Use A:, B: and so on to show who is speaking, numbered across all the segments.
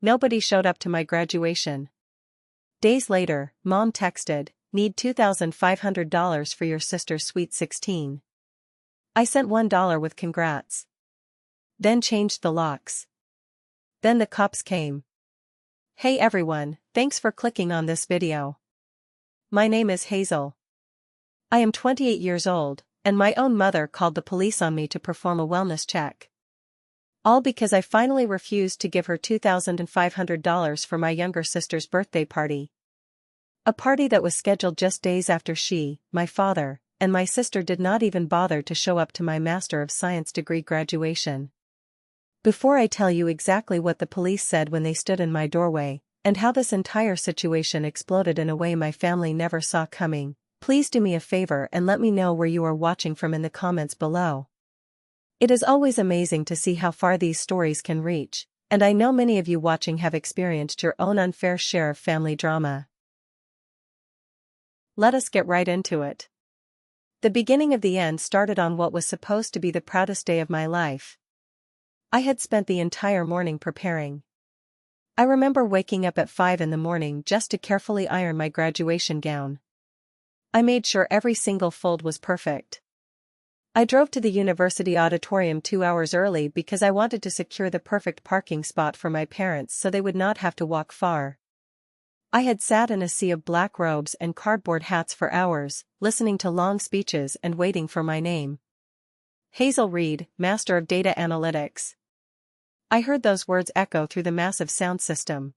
A: Nobody showed up to my graduation. Days later, Mom texted, "Need $2,500 for your sister's sweet 16. I sent $1 with congrats. Then changed the locks. Then the cops came. Hey everyone, thanks for clicking on this video. My name is Hazel. I am 28 years old, and my own mother called the police on me to perform a wellness check. All because I finally refused to give her $2,500 for my younger sister's birthday party. A party that was scheduled just days after she, my father, and my sister did not even bother to show up to my Master of Science degree graduation. Before I tell you exactly what the police said when they stood in my doorway, and how this entire situation exploded in a way my family never saw coming, please do me a favor and let me know where you are watching from in the comments below. It is always amazing to see how far these stories can reach, and I know many of you watching have experienced your own unfair share of family drama. Let us get right into it. The beginning of the end started on what was supposed to be the proudest day of my life. I had spent the entire morning preparing. I remember waking up at 5 in the morning just to carefully iron my graduation gown. I made sure every single fold was perfect. I drove to the university auditorium 2 hours early because I wanted to secure the perfect parking spot for my parents so they would not have to walk far. I had sat in a sea of black robes and cardboard hats for hours, listening to long speeches and waiting for my name. Hazel Reed, Master of Data Analytics. I heard those words echo through the massive sound system.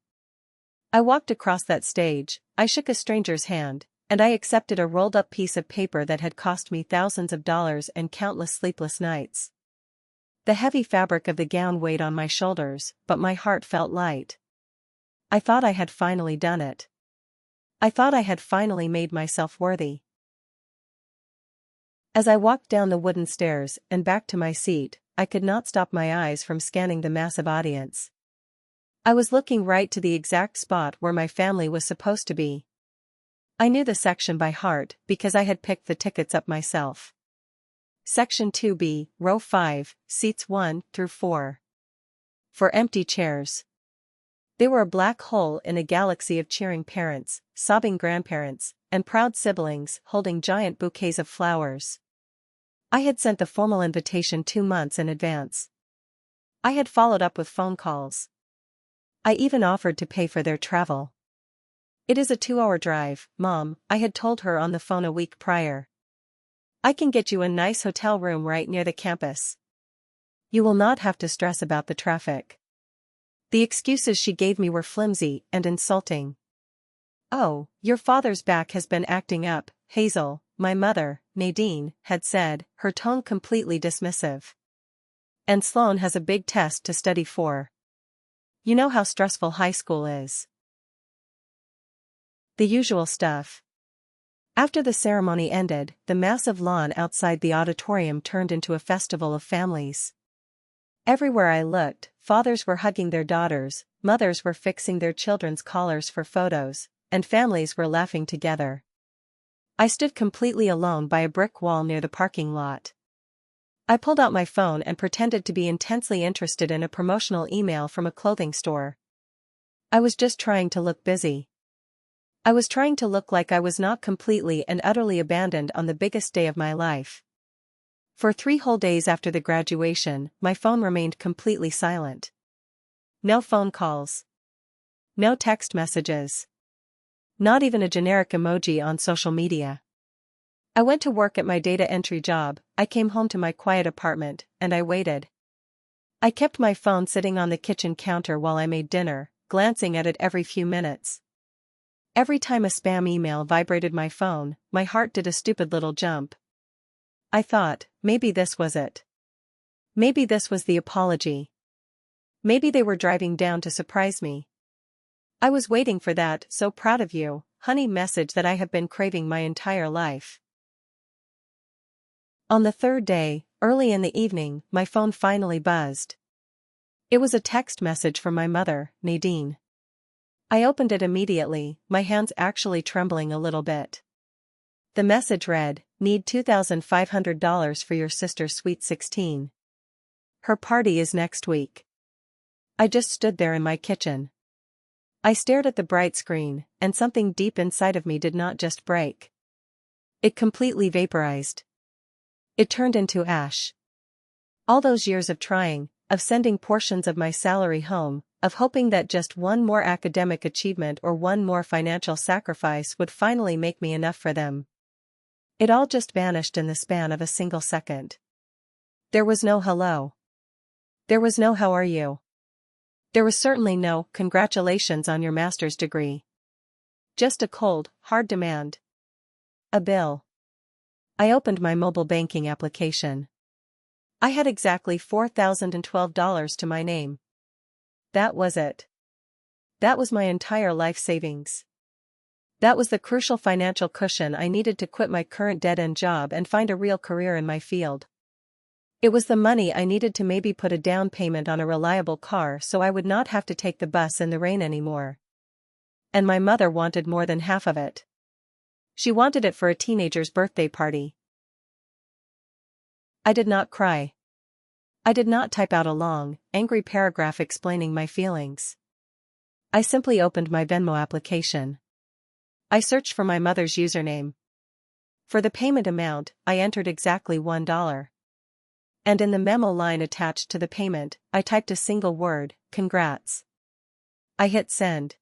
A: I walked across that stage, I shook a stranger's hand, and I accepted a rolled-up piece of paper that had cost me thousands of dollars and countless sleepless nights. The heavy fabric of the gown weighed on my shoulders, but my heart felt light. I thought I had finally done it. I thought I had finally made myself worthy. As I walked down the wooden stairs and back to my seat, I could not stop my eyes from scanning the massive audience. I was looking right to the exact spot where my family was supposed to be. I knew the section by heart because I had picked the tickets up myself. Section 2B, Row 5, Seats 1 through 4. For empty chairs. They were a black hole in a galaxy of cheering parents, sobbing grandparents, and proud siblings holding giant bouquets of flowers. I had sent the formal invitation 2 months in advance. I had followed up with phone calls. I even offered to pay for their travel. "It is a 2-hour drive, Mom," I had told her on the phone a week prior. "I can get you a nice hotel room right near the campus. You will not have to stress about the traffic." The excuses she gave me were flimsy and insulting. "Oh, your father's back has been acting up, Hazel," my mother, Nadine, had said, her tone completely dismissive. "And Sloan has a big test to study for. You know how stressful high school is." The usual stuff. After the ceremony ended, the massive lawn outside the auditorium turned into a festival of families. Everywhere I looked, fathers were hugging their daughters, mothers were fixing their children's collars for photos, and families were laughing together. I stood completely alone by a brick wall near the parking lot. I pulled out my phone and pretended to be intensely interested in a promotional email from a clothing store. I was just trying to look busy. I was trying to look like I was not completely and utterly abandoned on the biggest day of my life. For 3 whole days after the graduation, my phone remained completely silent. No phone calls. No text messages. Not even a generic emoji on social media. I went to work at my data entry job, I came home to my quiet apartment, and I waited. I kept my phone sitting on the kitchen counter while I made dinner, glancing at it every few minutes. Every time a spam email vibrated my phone, my heart did a stupid little jump. I thought, maybe this was it. Maybe this was the apology. Maybe they were driving down to surprise me. I was waiting for that "so proud of you, honey" message that I have been craving my entire life. On the 3rd day, early in the evening, my phone finally buzzed. It was a text message from my mother, Nadine. I opened it immediately, my hands actually trembling a little bit. The message read, "Need $2,500 for your sister's sweet 16. Her party is next week." I just stood there in my kitchen. I stared at the bright screen, and something deep inside of me did not just break. It completely vaporized. It turned into ash. All those years of trying, of sending portions of my salary home, of hoping that just one more academic achievement or one more financial sacrifice would finally make me enough for them. It all just vanished in the span of a single second. There was no hello. There was no how are you. There was certainly no congratulations on your master's degree. Just a cold, hard demand. A bill. I opened my mobile banking application. I had exactly $4,012 to my name. That was it. That was my entire life savings. That was the crucial financial cushion I needed to quit my current dead-end job and find a real career in my field. It was the money I needed to maybe put a down payment on a reliable car so I would not have to take the bus in the rain anymore. And my mother wanted more than half of it. She wanted it for a teenager's birthday party. I did not cry. I did not type out a long, angry paragraph explaining my feelings. I simply opened my Venmo application. I searched for my mother's username. For the payment amount, I entered exactly $1. And in the memo line attached to the payment, I typed a single word, congrats. I hit send.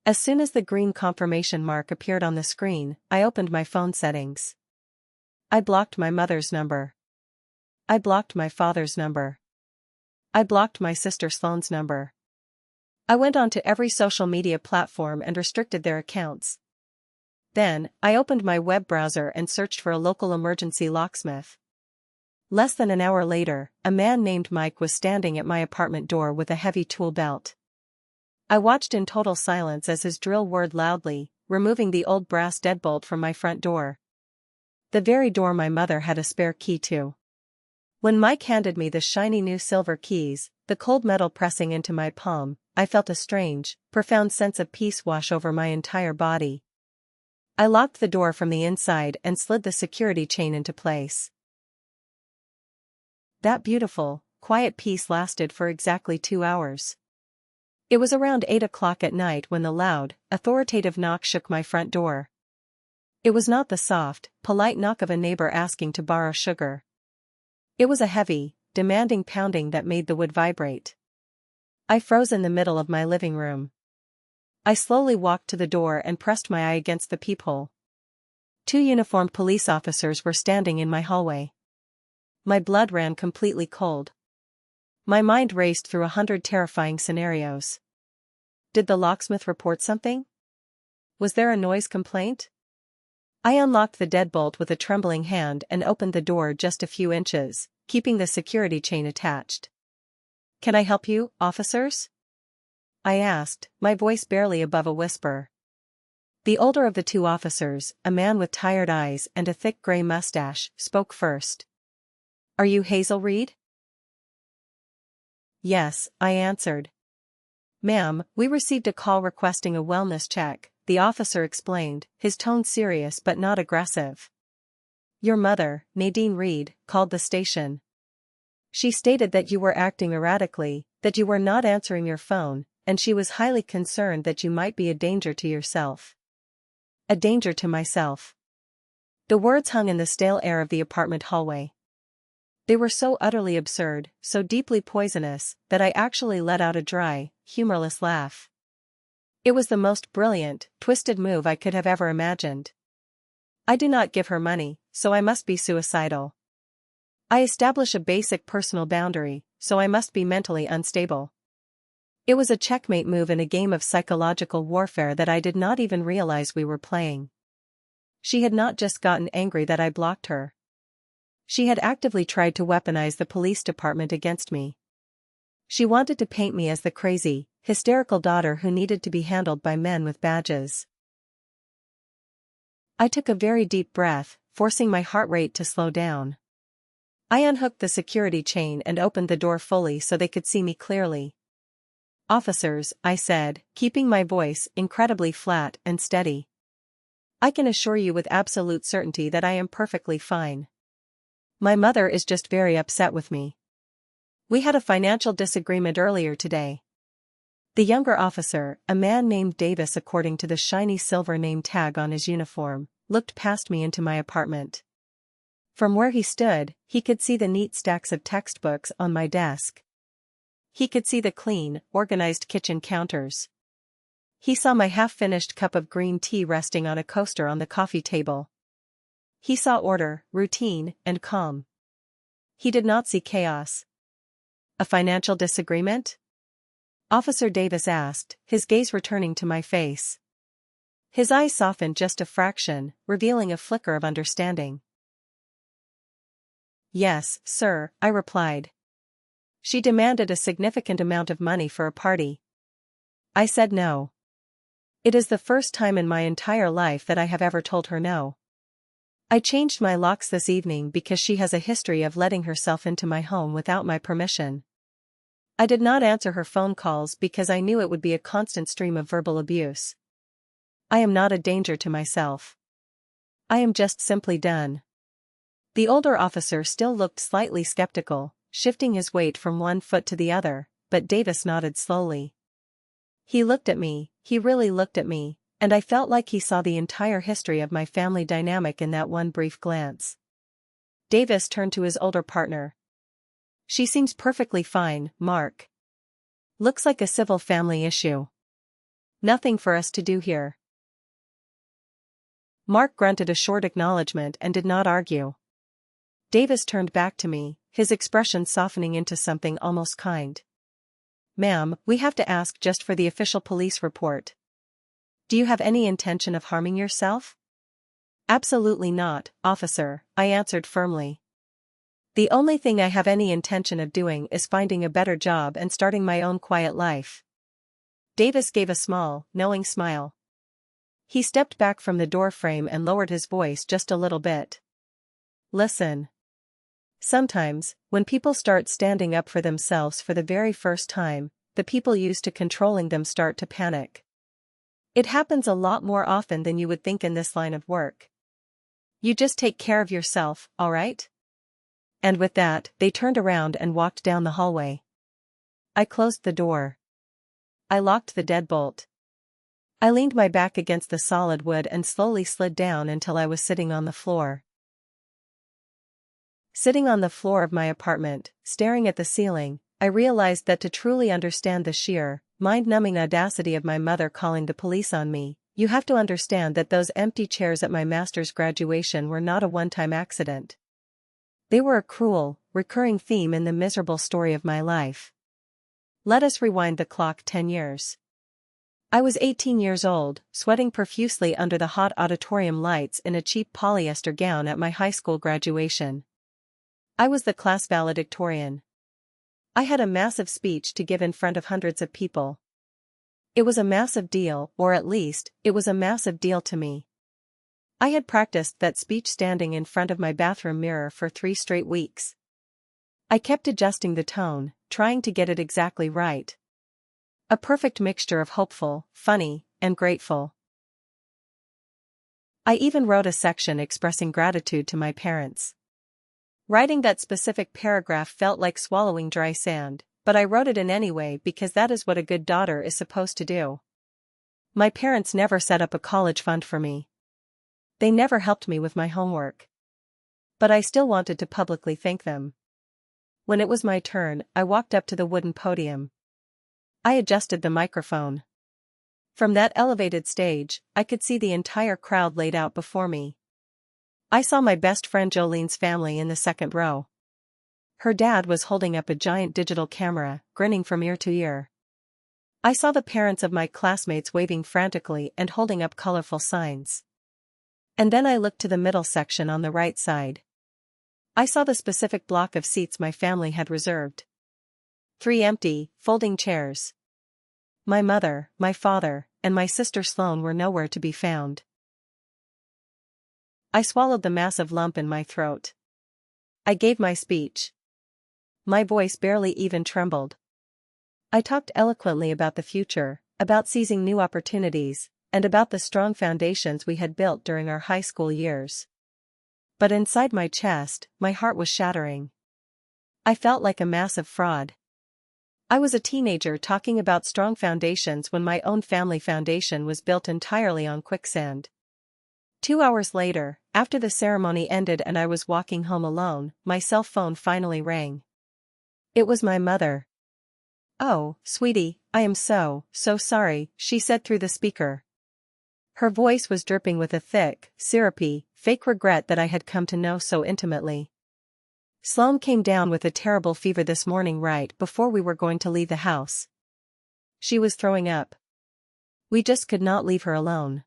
A: As soon as the green confirmation mark appeared on the screen, I opened my phone settings. I blocked my mother's number. I blocked my father's number. I blocked my sister Sloane's number. I went onto every social media platform and restricted their accounts. Then, I opened my web browser and searched for a local emergency locksmith. Less than an hour later, a man named Mike was standing at my apartment door with a heavy tool belt. I watched in total silence as his drill whirred loudly, removing the old brass deadbolt from my front door. The very door my mother had a spare key to. When Mike handed me the shiny new silver keys, the cold metal pressing into my palm, I felt a strange, profound sense of peace wash over my entire body. I locked the door from the inside and slid the security chain into place. That beautiful, quiet peace lasted for exactly 2 hours. It was around 8 o'clock at night when the loud, authoritative knock shook my front door. It was not the soft, polite knock of a neighbor asking to borrow sugar. It was a heavy, demanding pounding that made the wood vibrate. I froze in the middle of my living room. I slowly walked to the door and pressed my eye against the peephole. 2 uniformed police officers were standing in my hallway. My blood ran completely cold. My mind raced through 100 terrifying scenarios. Did the locksmith report something? Was there a noise complaint? I unlocked the deadbolt with a trembling hand and opened the door just a few inches, keeping the security chain attached. "Can I help you, officers?" I asked, my voice barely above a whisper. The older of the 2 officers, a man with tired eyes and a thick gray mustache, spoke first. "Are you Hazel Reed?" "Yes," I answered. "Ma'am, we received a call requesting a wellness check," the officer explained, his tone serious but not aggressive. "Your mother, Nadine Reed, called the station. She stated that you were acting erratically, that you were not answering your phone, and she was highly concerned that you might be a danger to yourself." A danger to myself. The words hung in the stale air of the apartment hallway. They were so utterly absurd, so deeply poisonous, that I actually let out a dry, humorless laugh. It was the most brilliant, twisted move I could have ever imagined. I do not give her money, so I must be suicidal. I establish a basic personal boundary, so I must be mentally unstable. It was a checkmate move in a game of psychological warfare that I did not even realize we were playing. She had not just gotten angry that I blocked her. She had actively tried to weaponize the police department against me. She wanted to paint me as the crazy, hysterical daughter who needed to be handled by men with badges. I took a very deep breath, forcing my heart rate to slow down. I unhooked the security chain and opened the door fully so they could see me clearly. "Officers," I said, keeping my voice incredibly flat and steady. "I can assure you with absolute certainty that I am perfectly fine. My mother is just very upset with me. We had a financial disagreement earlier today. The younger officer, a man named Davis according to the shiny silver name tag on his uniform, looked past me into my apartment. From where he stood, he could see the neat stacks of textbooks on my desk. He could see the clean, organized kitchen counters. He saw my half-finished cup of green tea resting on a coaster on the coffee table. He saw order, routine, and calm. He did not see chaos. A financial disagreement? Officer Davis asked, his gaze returning to my face. His eyes softened just a fraction, revealing a flicker of understanding. Yes, sir, I replied. She demanded a significant amount of money for a party. I said no. It is the first time in my entire life that I have ever told her no. I changed my locks this evening because she has a history of letting herself into my home without my permission. I did not answer her phone calls because I knew it would be a constant stream of verbal abuse. I am not a danger to myself. I am just simply done. The older officer still looked slightly skeptical, shifting his weight from one foot to the other, but Davis nodded slowly. He looked at me, he really looked at me, and I felt like he saw the entire history of my family dynamic in that one brief glance. Davis turned to his older partner. She seems perfectly fine, Mark. Looks like a civil family issue. Nothing for us to do here. Mark grunted a short acknowledgement and did not argue. Davis turned back to me, his expression softening into something almost kind. Ma'am, we have to ask just for the official police report. Do you have any intention of harming yourself? Absolutely not, officer, I answered firmly. The only thing I have any intention of doing is finding a better job and starting my own quiet life. Davis gave a small, knowing smile. He stepped back from the doorframe and lowered his voice just a little bit. Listen. Sometimes, when people start standing up for themselves for the very first time, the people used to controlling them start to panic. It happens a lot more often than you would think in this line of work. You just take care of yourself, all right? And with that, they turned around and walked down the hallway. I closed the door. I locked the deadbolt. I leaned my back against the solid wood and slowly slid down until I was sitting on the floor. Sitting on the floor of my apartment, staring at the ceiling, I realized that to truly understand the sheer, mind-numbing audacity of my mother calling the police on me, you have to understand that those empty chairs at my master's graduation were not a one-time accident. They were a cruel, recurring theme in the miserable story of my life. Let us rewind the clock 10 years. I was 18 years old, sweating profusely under the hot auditorium lights in a cheap polyester gown at my high school graduation. I was the class valedictorian. I had a massive speech to give in front of hundreds of people. It was a massive deal, or at least, it was a massive deal to me. I had practiced that speech standing in front of my bathroom mirror for 3 straight weeks. I kept adjusting the tone, trying to get it exactly right. A perfect mixture of hopeful, funny, and grateful. I even wrote a section expressing gratitude to my parents. Writing that specific paragraph felt like swallowing dry sand, but I wrote it in anyway because that is what a good daughter is supposed to do. My parents never set up a college fund for me. They never helped me with my homework. But I still wanted to publicly thank them. When it was my turn, I walked up to the wooden podium. I adjusted the microphone. From that elevated stage, I could see the entire crowd laid out before me. I saw my best friend Jolene's family in the second row. Her dad was holding up a giant digital camera, grinning from ear to ear. I saw the parents of my classmates waving frantically and holding up colorful signs. And then I looked to the middle section on the right side. I saw the specific block of seats my family had reserved. 3 empty, folding chairs. My mother, my father, and my sister Sloane were nowhere to be found. I swallowed the massive lump in my throat. I gave my speech. My voice barely even trembled. I talked eloquently about the future, about seizing new opportunities, and about the strong foundations we had built during our high school years. But inside my chest, my heart was shattering. I felt like a massive fraud. I was a teenager talking about strong foundations when my own family foundation was built entirely on quicksand. 2 hours later, after the ceremony ended and I was walking home alone, my cell phone finally rang. It was my mother. "Oh, sweetie, I am so sorry," she said through the speaker. Her voice was dripping with a thick, syrupy, fake regret that I had come to know so intimately. "Sloane came down with a terrible fever this morning right before we were going to leave the house. She was throwing up. We just could not leave her alone.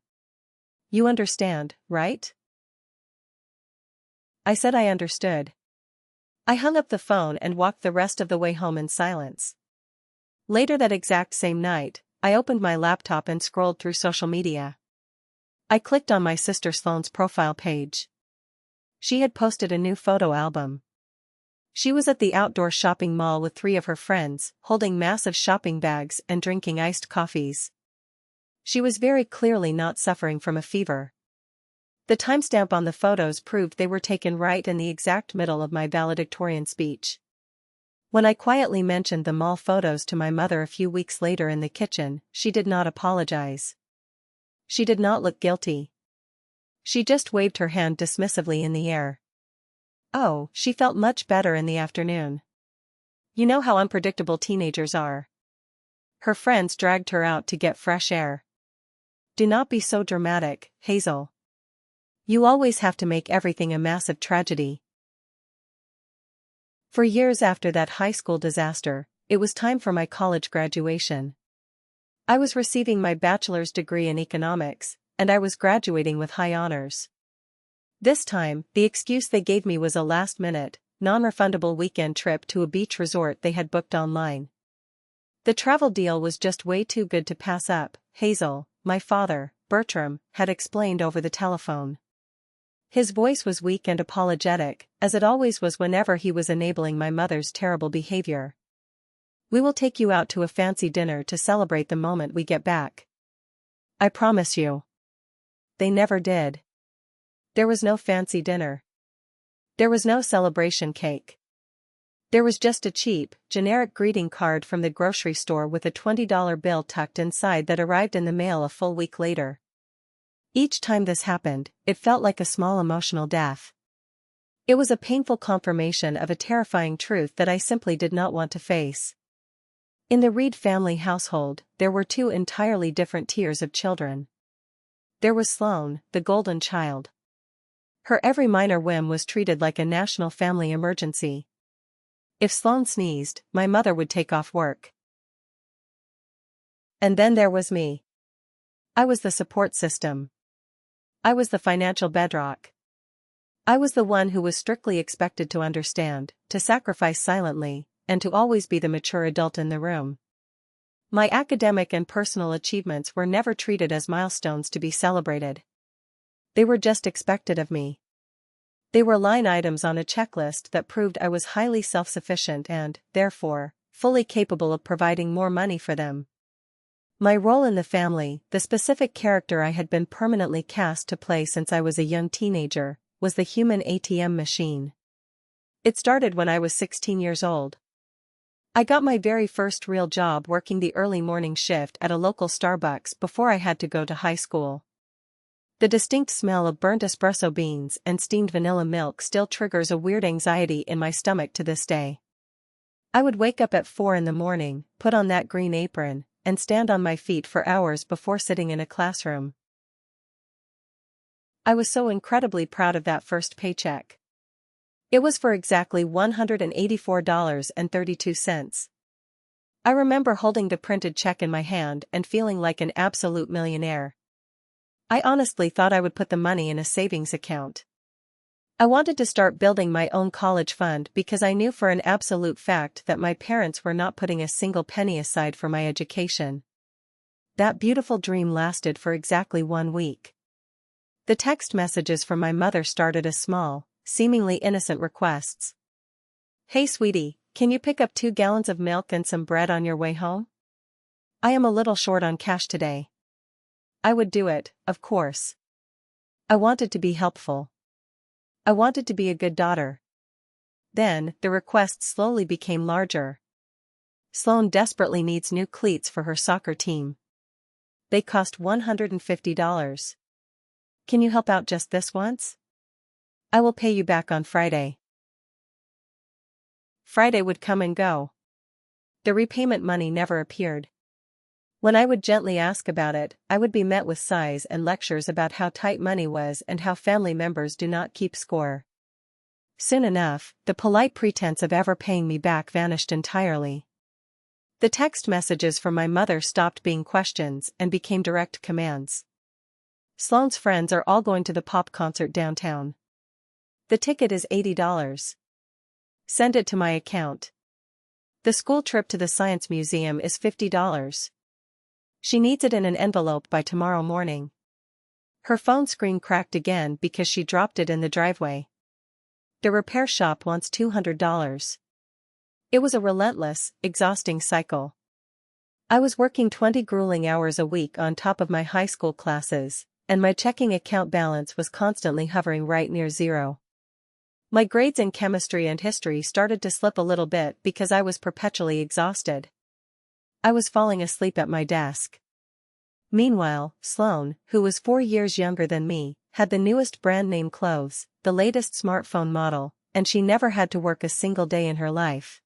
A: You understand, right?" I said I understood. I hung up the phone and walked the rest of the way home in silence. Later that exact same night, I opened my laptop and scrolled through social media. I clicked on my sister Sloane's profile page. She had posted a new photo album. She was at the outdoor shopping mall with 3 of her friends, holding massive shopping bags and drinking iced coffees. She was very clearly not suffering from a fever. The timestamp on the photos proved they were taken right in the exact middle of my valedictorian speech. When I quietly mentioned the mall photos to my mother a few weeks later in the kitchen, she did not apologize. She did not look guilty. She just waved her hand dismissively in the air. Oh, she felt much better in the afternoon. You know how unpredictable teenagers are. Her friends dragged her out to get fresh air. Do not be so dramatic, Hazel. You always have to make everything a massive tragedy. For years after that high school disaster, it was time for my college graduation. I was receiving my bachelor's degree in economics, and I was graduating with high honors. This time, the excuse they gave me was a last-minute, non-refundable weekend trip to a beach resort they had booked online. The travel deal was just way too good to pass up, Hazel, my father, Bertram, had explained over the telephone. His voice was weak and apologetic, as it always was whenever he was enabling my mother's terrible behavior. "We will take you out to a fancy dinner to celebrate the moment we get back. I promise you." They never did. There was no fancy dinner. There was no celebration cake. There was just a cheap, generic greeting card from the grocery store with a $20 bill tucked inside that arrived in the mail a full week later. Each time this happened, it felt like a small emotional death. It was a painful confirmation of a terrifying truth that I simply did not want to face. In the Reed family household, there were 2 entirely different tiers of children. There was Sloane, the golden child. Her every minor whim was treated like a national family emergency. If Sloane sneezed, my mother would take off work. And then there was me. I was the support system. I was the financial bedrock. I was the one who was strictly expected to understand, to sacrifice silently, and to always be the mature adult in the room. My academic and personal achievements were never treated as milestones to be celebrated. They were just expected of me. They were line items on a checklist that proved I was highly self-sufficient and, therefore, fully capable of providing more money for them. My role in the family, the specific character I had been permanently cast to play since I was a young teenager, was the human ATM machine. It started when I was 16 years old. I got my very first real job working the early morning shift at a local Starbucks before I had to go to high school. The distinct smell of burnt espresso beans and steamed vanilla milk still triggers a weird anxiety in my stomach to this day. I would wake up at 4 in the morning, put on that green apron, and stand on my feet for hours before sitting in a classroom. I was so incredibly proud of that first paycheck. It was for exactly $184.32. I remember holding the printed check in my hand and feeling like an absolute millionaire. I honestly thought I would put the money in a savings account. I wanted to start building my own college fund because I knew for an absolute fact that my parents were not putting a single penny aside for my education. That beautiful dream lasted for exactly 1 week. The text messages from my mother started as small, seemingly innocent requests. "Hey sweetie, can you pick up 2 gallons of milk and some bread on your way home? I am a little short on cash today." I would do it, of course. I wanted to be helpful. I wanted to be a good daughter. Then, the requests slowly became larger. Sloane desperately needs new cleats for her soccer team. They cost $150. Can you help out just this once? I will pay you back on Friday. Friday would come and go. The repayment money never appeared. When I would gently ask about it, I would be met with sighs and lectures about how tight money was and how family members do not keep score. Soon enough, the polite pretense of ever paying me back vanished entirely. The text messages from my mother stopped being questions and became direct commands. Sloane's friends are all going to the pop concert downtown. The ticket is $80. Send it to my account. The school trip to the science museum is $50. She needs it in an envelope by tomorrow morning. Her phone screen cracked again because she dropped it in the driveway. The repair shop wants $200. It was a relentless, exhausting cycle. I was working 20 grueling hours a week on top of my high school classes, and my checking account balance was constantly hovering right near zero. My grades in chemistry and history started to slip a little bit because I was perpetually exhausted. I was falling asleep at my desk. Meanwhile, Sloane, who was 4 years younger than me, had the newest brand name clothes, the latest smartphone model, and she never had to work a single day in her life.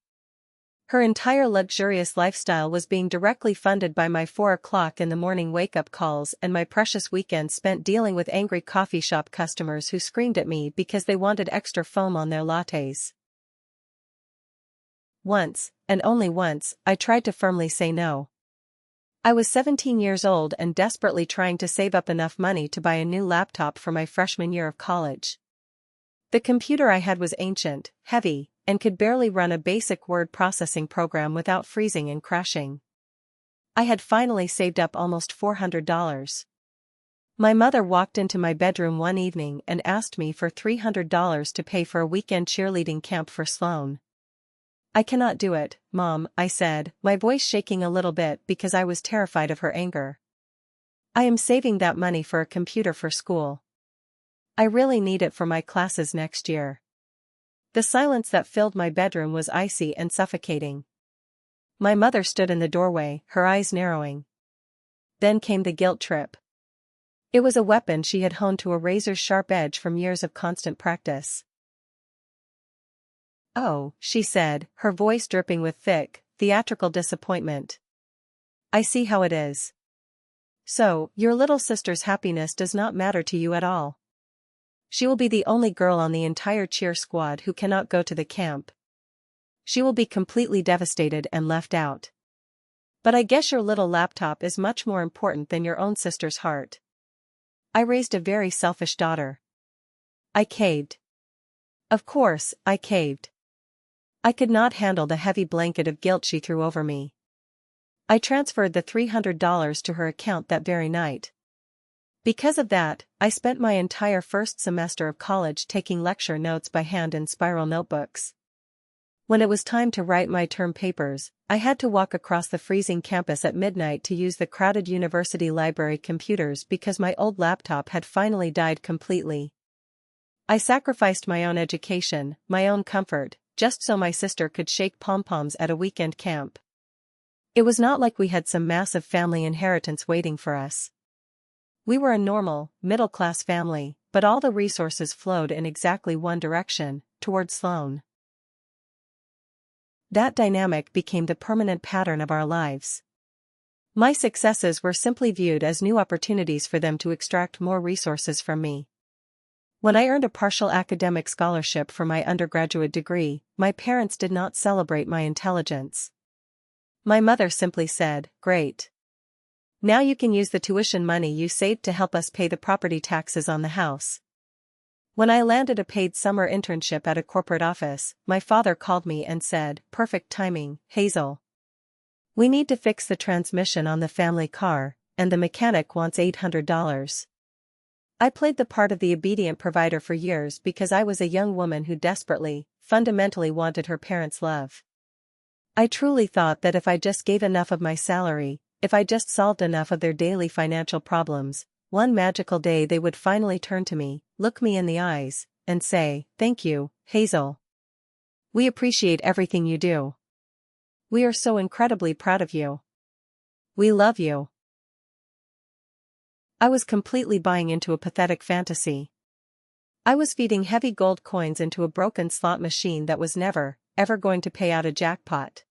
A: Her entire luxurious lifestyle was being directly funded by my 4 o'clock in the morning wake-up calls and my precious weekends spent dealing with angry coffee shop customers who screamed at me because they wanted extra foam on their lattes. Once, and only once, I tried to firmly say no. I was 17 years old and desperately trying to save up enough money to buy a new laptop for my freshman year of college. The computer I had was ancient, heavy, and could barely run a basic word processing program without freezing and crashing. I had finally saved up almost $400. My mother walked into my bedroom one evening and asked me for $300 to pay for a weekend cheerleading camp for Sloane. I cannot do it, Mom, I said, my voice shaking a little bit because I was terrified of her anger. I am saving that money for a computer for school. I really need it for my classes next year. The silence that filled my bedroom was icy and suffocating. My mother stood in the doorway, her eyes narrowing. Then came the guilt trip. It was a weapon she had honed to a razor-sharp edge from years of constant practice. Oh, she said, her voice dripping with thick, theatrical disappointment. I see how it is. So, your little sister's happiness does not matter to you at all. She will be the only girl on the entire cheer squad who cannot go to the camp. She will be completely devastated and left out. But I guess your little laptop is much more important than your own sister's heart. I raised a very selfish daughter. I caved. Of course, I caved. I could not handle the heavy blanket of guilt she threw over me. I transferred the $300 to her account that very night. Because of that, I spent my entire first semester of college taking lecture notes by hand in spiral notebooks. When it was time to write my term papers, I had to walk across the freezing campus at midnight to use the crowded university library computers because my old laptop had finally died completely. I sacrificed my own education, my own comfort, just so my sister could shake pom-poms at a weekend camp. It was not like we had some massive family inheritance waiting for us. We were a normal, middle-class family, but all the resources flowed in exactly one direction, toward Sloane. That dynamic became the permanent pattern of our lives. My successes were simply viewed as new opportunities for them to extract more resources from me. When I earned a partial academic scholarship for my undergraduate degree, my parents did not celebrate my intelligence. My mother simply said, "Great. Now you can use the tuition money you saved to help us pay the property taxes on the house." When I landed a paid summer internship at a corporate office, my father called me and said, "Perfect timing, Hazel. We need to fix the transmission on the family car, and the mechanic wants $800. I played the part of the obedient provider for years because I was a young woman who desperately, fundamentally wanted her parents' love. I truly thought that if I just gave enough of my salary, if I just solved enough of their daily financial problems, one magical day they would finally turn to me, look me in the eyes, and say, "Thank you, Hazel. We appreciate everything you do." We are so incredibly proud of you. We love you. I was completely buying into a pathetic fantasy. I was feeding heavy gold coins into a broken slot machine that was never, ever going to pay out a jackpot.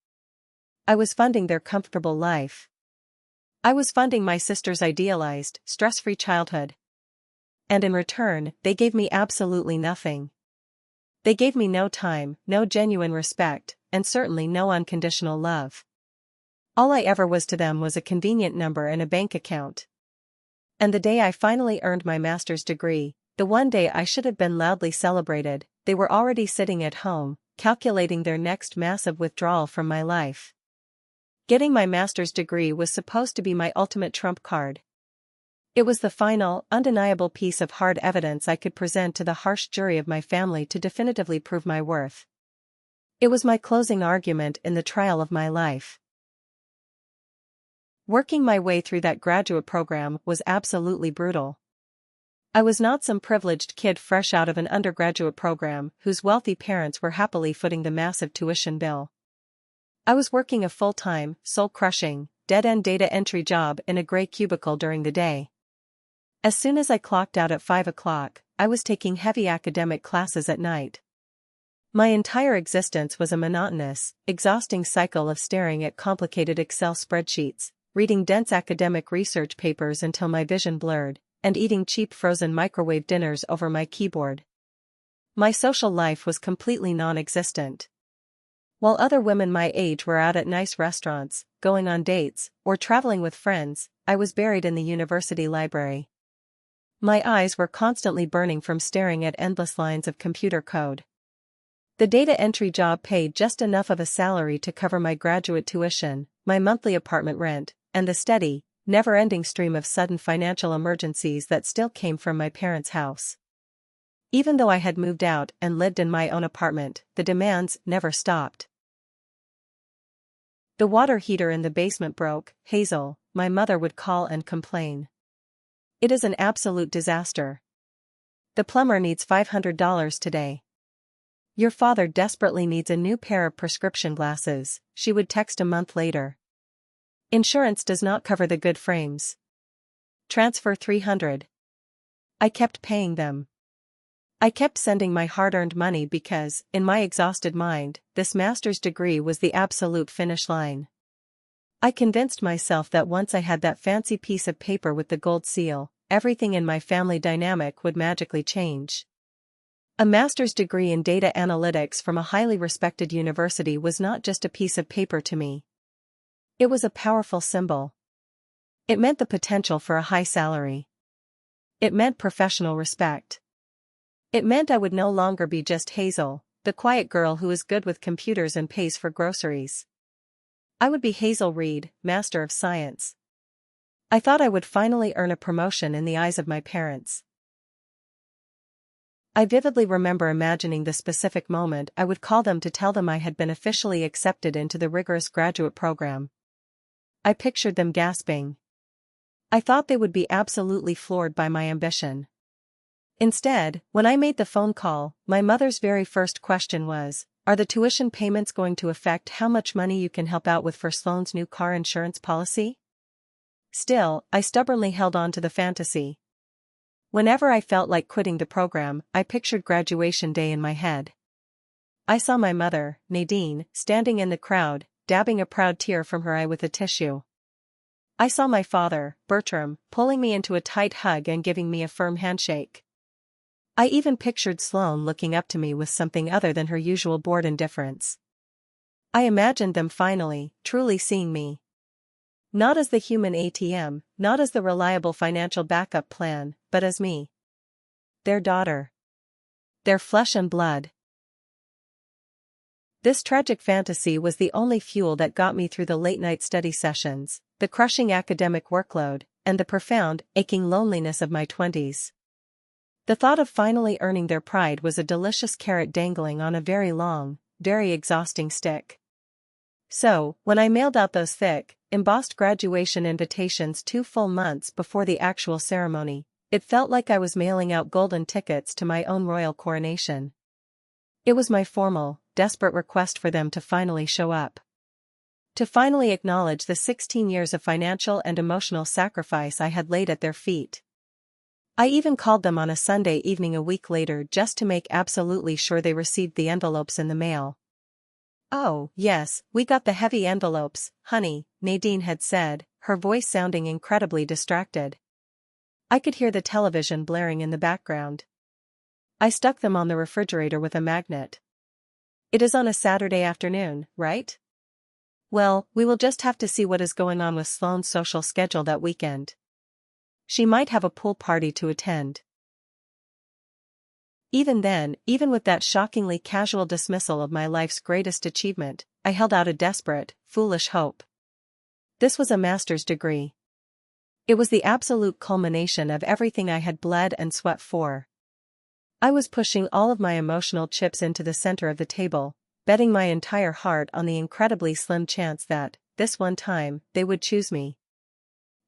A: I was funding their comfortable life. I was funding my sister's idealized, stress-free childhood. And in return, they gave me absolutely nothing. They gave me no time, no genuine respect, and certainly no unconditional love. All I ever was to them was a convenient number and a bank account. And the day I finally earned my master's degree, the one day I should have been loudly celebrated, they were already sitting at home, calculating their next massive withdrawal from my life. Getting my master's degree was supposed to be my ultimate trump card. It was the final, undeniable piece of hard evidence I could present to the harsh jury of my family to definitively prove my worth. It was my closing argument in the trial of my life. Working my way through that graduate program was absolutely brutal. I was not some privileged kid fresh out of an undergraduate program whose wealthy parents were happily footing the massive tuition bill. I was working a full-time, soul-crushing, dead-end data entry job in a gray cubicle during the day. As soon as I clocked out at 5 o'clock, I was taking heavy academic classes at night. My entire existence was a monotonous, exhausting cycle of staring at complicated Excel spreadsheets, reading dense academic research papers until my vision blurred, and eating cheap frozen microwave dinners over my keyboard. My social life was completely non-existent. While other women my age were out at nice restaurants, going on dates, or traveling with friends, I was buried in the university library. My eyes were constantly burning from staring at endless lines of computer code. The data entry job paid just enough of a salary to cover my graduate tuition, my monthly apartment rent, and the steady, never-ending stream of sudden financial emergencies that still came from my parents' house. Even though I had moved out and lived in my own apartment, the demands never stopped. The water heater in the basement broke, Hazel, my mother would call and complain. It is an absolute disaster. The plumber needs $500 today. Your father desperately needs a new pair of prescription glasses, she would text a month later. Insurance does not cover the good frames. Transfer $300. I kept paying them. I kept sending my hard-earned money because, in my exhausted mind, this master's degree was the absolute finish line. I convinced myself that once I had that fancy piece of paper with the gold seal, everything in my family dynamic would magically change. A master's degree in data analytics from a highly respected university was not just a piece of paper to me. It was a powerful symbol. It meant the potential for a high salary. It meant professional respect. It meant I would no longer be just Hazel, the quiet girl who is good with computers and pays for groceries. I would be Hazel Reed, Master of Science. I thought I would finally earn a promotion in the eyes of my parents. I vividly remember imagining the specific moment I would call them to tell them I had been officially accepted into the rigorous graduate program. I pictured them gasping. I thought they would be absolutely floored by my ambition. Instead, when I made the phone call, my mother's very first question was, "Are the tuition payments going to affect how much money you can help out with for Sloane's new car insurance policy?" Still, I stubbornly held on to the fantasy. Whenever I felt like quitting the program, I pictured graduation day in my head. I saw my mother, Nadine, standing in the crowd, dabbing a proud tear from her eye with a tissue. I saw my father, Bertram, pulling me into a tight hug and giving me a firm handshake. I even pictured Sloane looking up to me with something other than her usual bored indifference. I imagined them finally, truly seeing me. Not as the human ATM, not as the reliable financial backup plan, but as me. Their daughter. Their flesh and blood. This tragic fantasy was the only fuel that got me through the late-night study sessions, the crushing academic workload, and the profound, aching loneliness of my 20s. The thought of finally earning their pride was a delicious carrot dangling on a very long, very exhausting stick. So, when I mailed out those thick, embossed graduation invitations 2 full months before the actual ceremony, it felt like I was mailing out golden tickets to my own royal coronation. It was my formal, desperate request for them to finally show up. To finally acknowledge the 16 years of financial and emotional sacrifice I had laid at their feet. I even called them on a Sunday evening a week later just to make absolutely sure they received the envelopes in the mail. "Oh, yes, we got the heavy envelopes, honey," Nadine had said, her voice sounding incredibly distracted. I could hear the television blaring in the background. "I stuck them on the refrigerator with a magnet." "It is on a Saturday afternoon, right?" "Well, we will just have to see what is going on with Sloane's social schedule that weekend. She might have a pool party to attend." Even then, even with that shockingly casual dismissal of my life's greatest achievement, I held out a desperate, foolish hope. This was a master's degree. It was the absolute culmination of everything I had bled and sweat for. I was pushing all of my emotional chips into the center of the table, betting my entire heart on the incredibly slim chance that, this one time, they would choose me.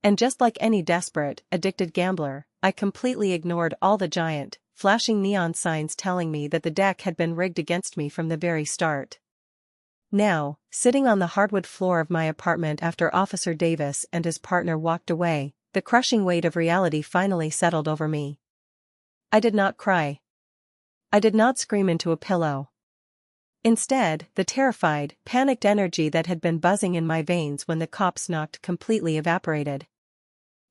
A: And just like any desperate, addicted gambler, I completely ignored all the giant, flashing neon signs telling me that the deck had been rigged against me from the very start. Now, sitting on the hardwood floor of my apartment after Officer Davis and his partner walked away, the crushing weight of reality finally settled over me. I did not cry. I did not scream into a pillow. Instead, the terrified, panicked energy that had been buzzing in my veins when the cops knocked completely evaporated.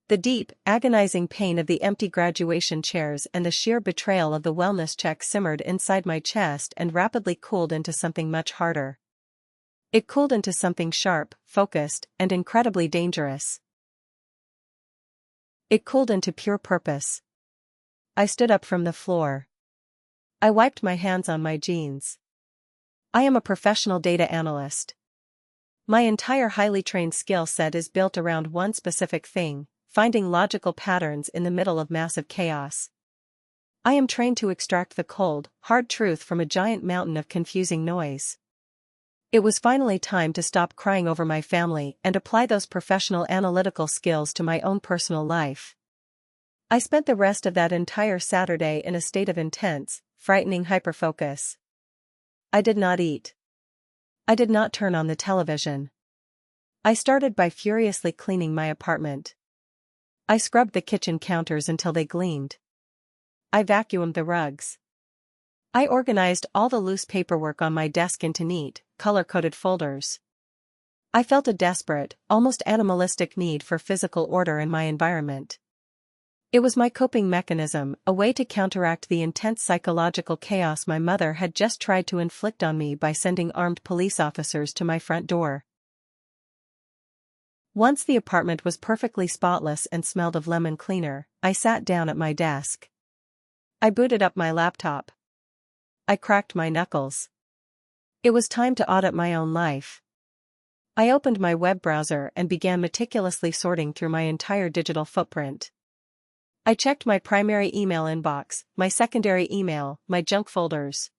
A: The deep, agonizing pain of the empty graduation chairs and the sheer betrayal of the wellness check simmered inside my chest and rapidly cooled into something much harder. It cooled into something sharp, focused, and incredibly dangerous. It cooled into pure purpose. I stood up from the floor. I wiped my hands on my jeans. I am a professional data analyst. My entire highly trained skill set is built around one specific thing: finding logical patterns in the middle of massive chaos. I am trained to extract the cold, hard truth from a giant mountain of confusing noise. It was finally time to stop crying over my family and apply those professional analytical skills to my own personal life. I spent the rest of that entire Saturday in a state of intense, frightening hyperfocus. I did not eat. I did not turn on the television. I started by furiously cleaning my apartment. I scrubbed the kitchen counters until they gleamed. I vacuumed the rugs. I organized all the loose paperwork on my desk into neat, color-coded folders. I felt a desperate, almost animalistic need for physical order in my environment. It was my coping mechanism, a way to counteract the intense psychological chaos my mother had just tried to inflict on me by sending armed police officers to my front door. Once the apartment was perfectly spotless and smelled of lemon cleaner, I sat down at my desk. I booted up my laptop. I cracked my knuckles. It was time to audit my own life. I opened my web browser and began meticulously sorting through my entire digital footprint. I checked my primary email inbox, my secondary email, my junk folders.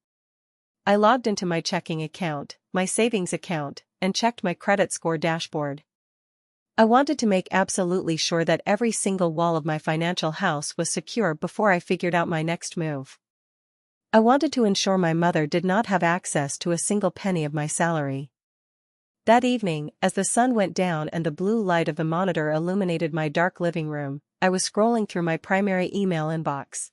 A: I logged into my checking account, my savings account, and checked my credit score dashboard. I wanted to make absolutely sure that every single wall of my financial house was secure before I figured out my next move. I wanted to ensure my mother did not have access to a single penny of my salary. That evening, as the sun went down and the blue light of the monitor illuminated my dark living room, I was scrolling through my primary email inbox.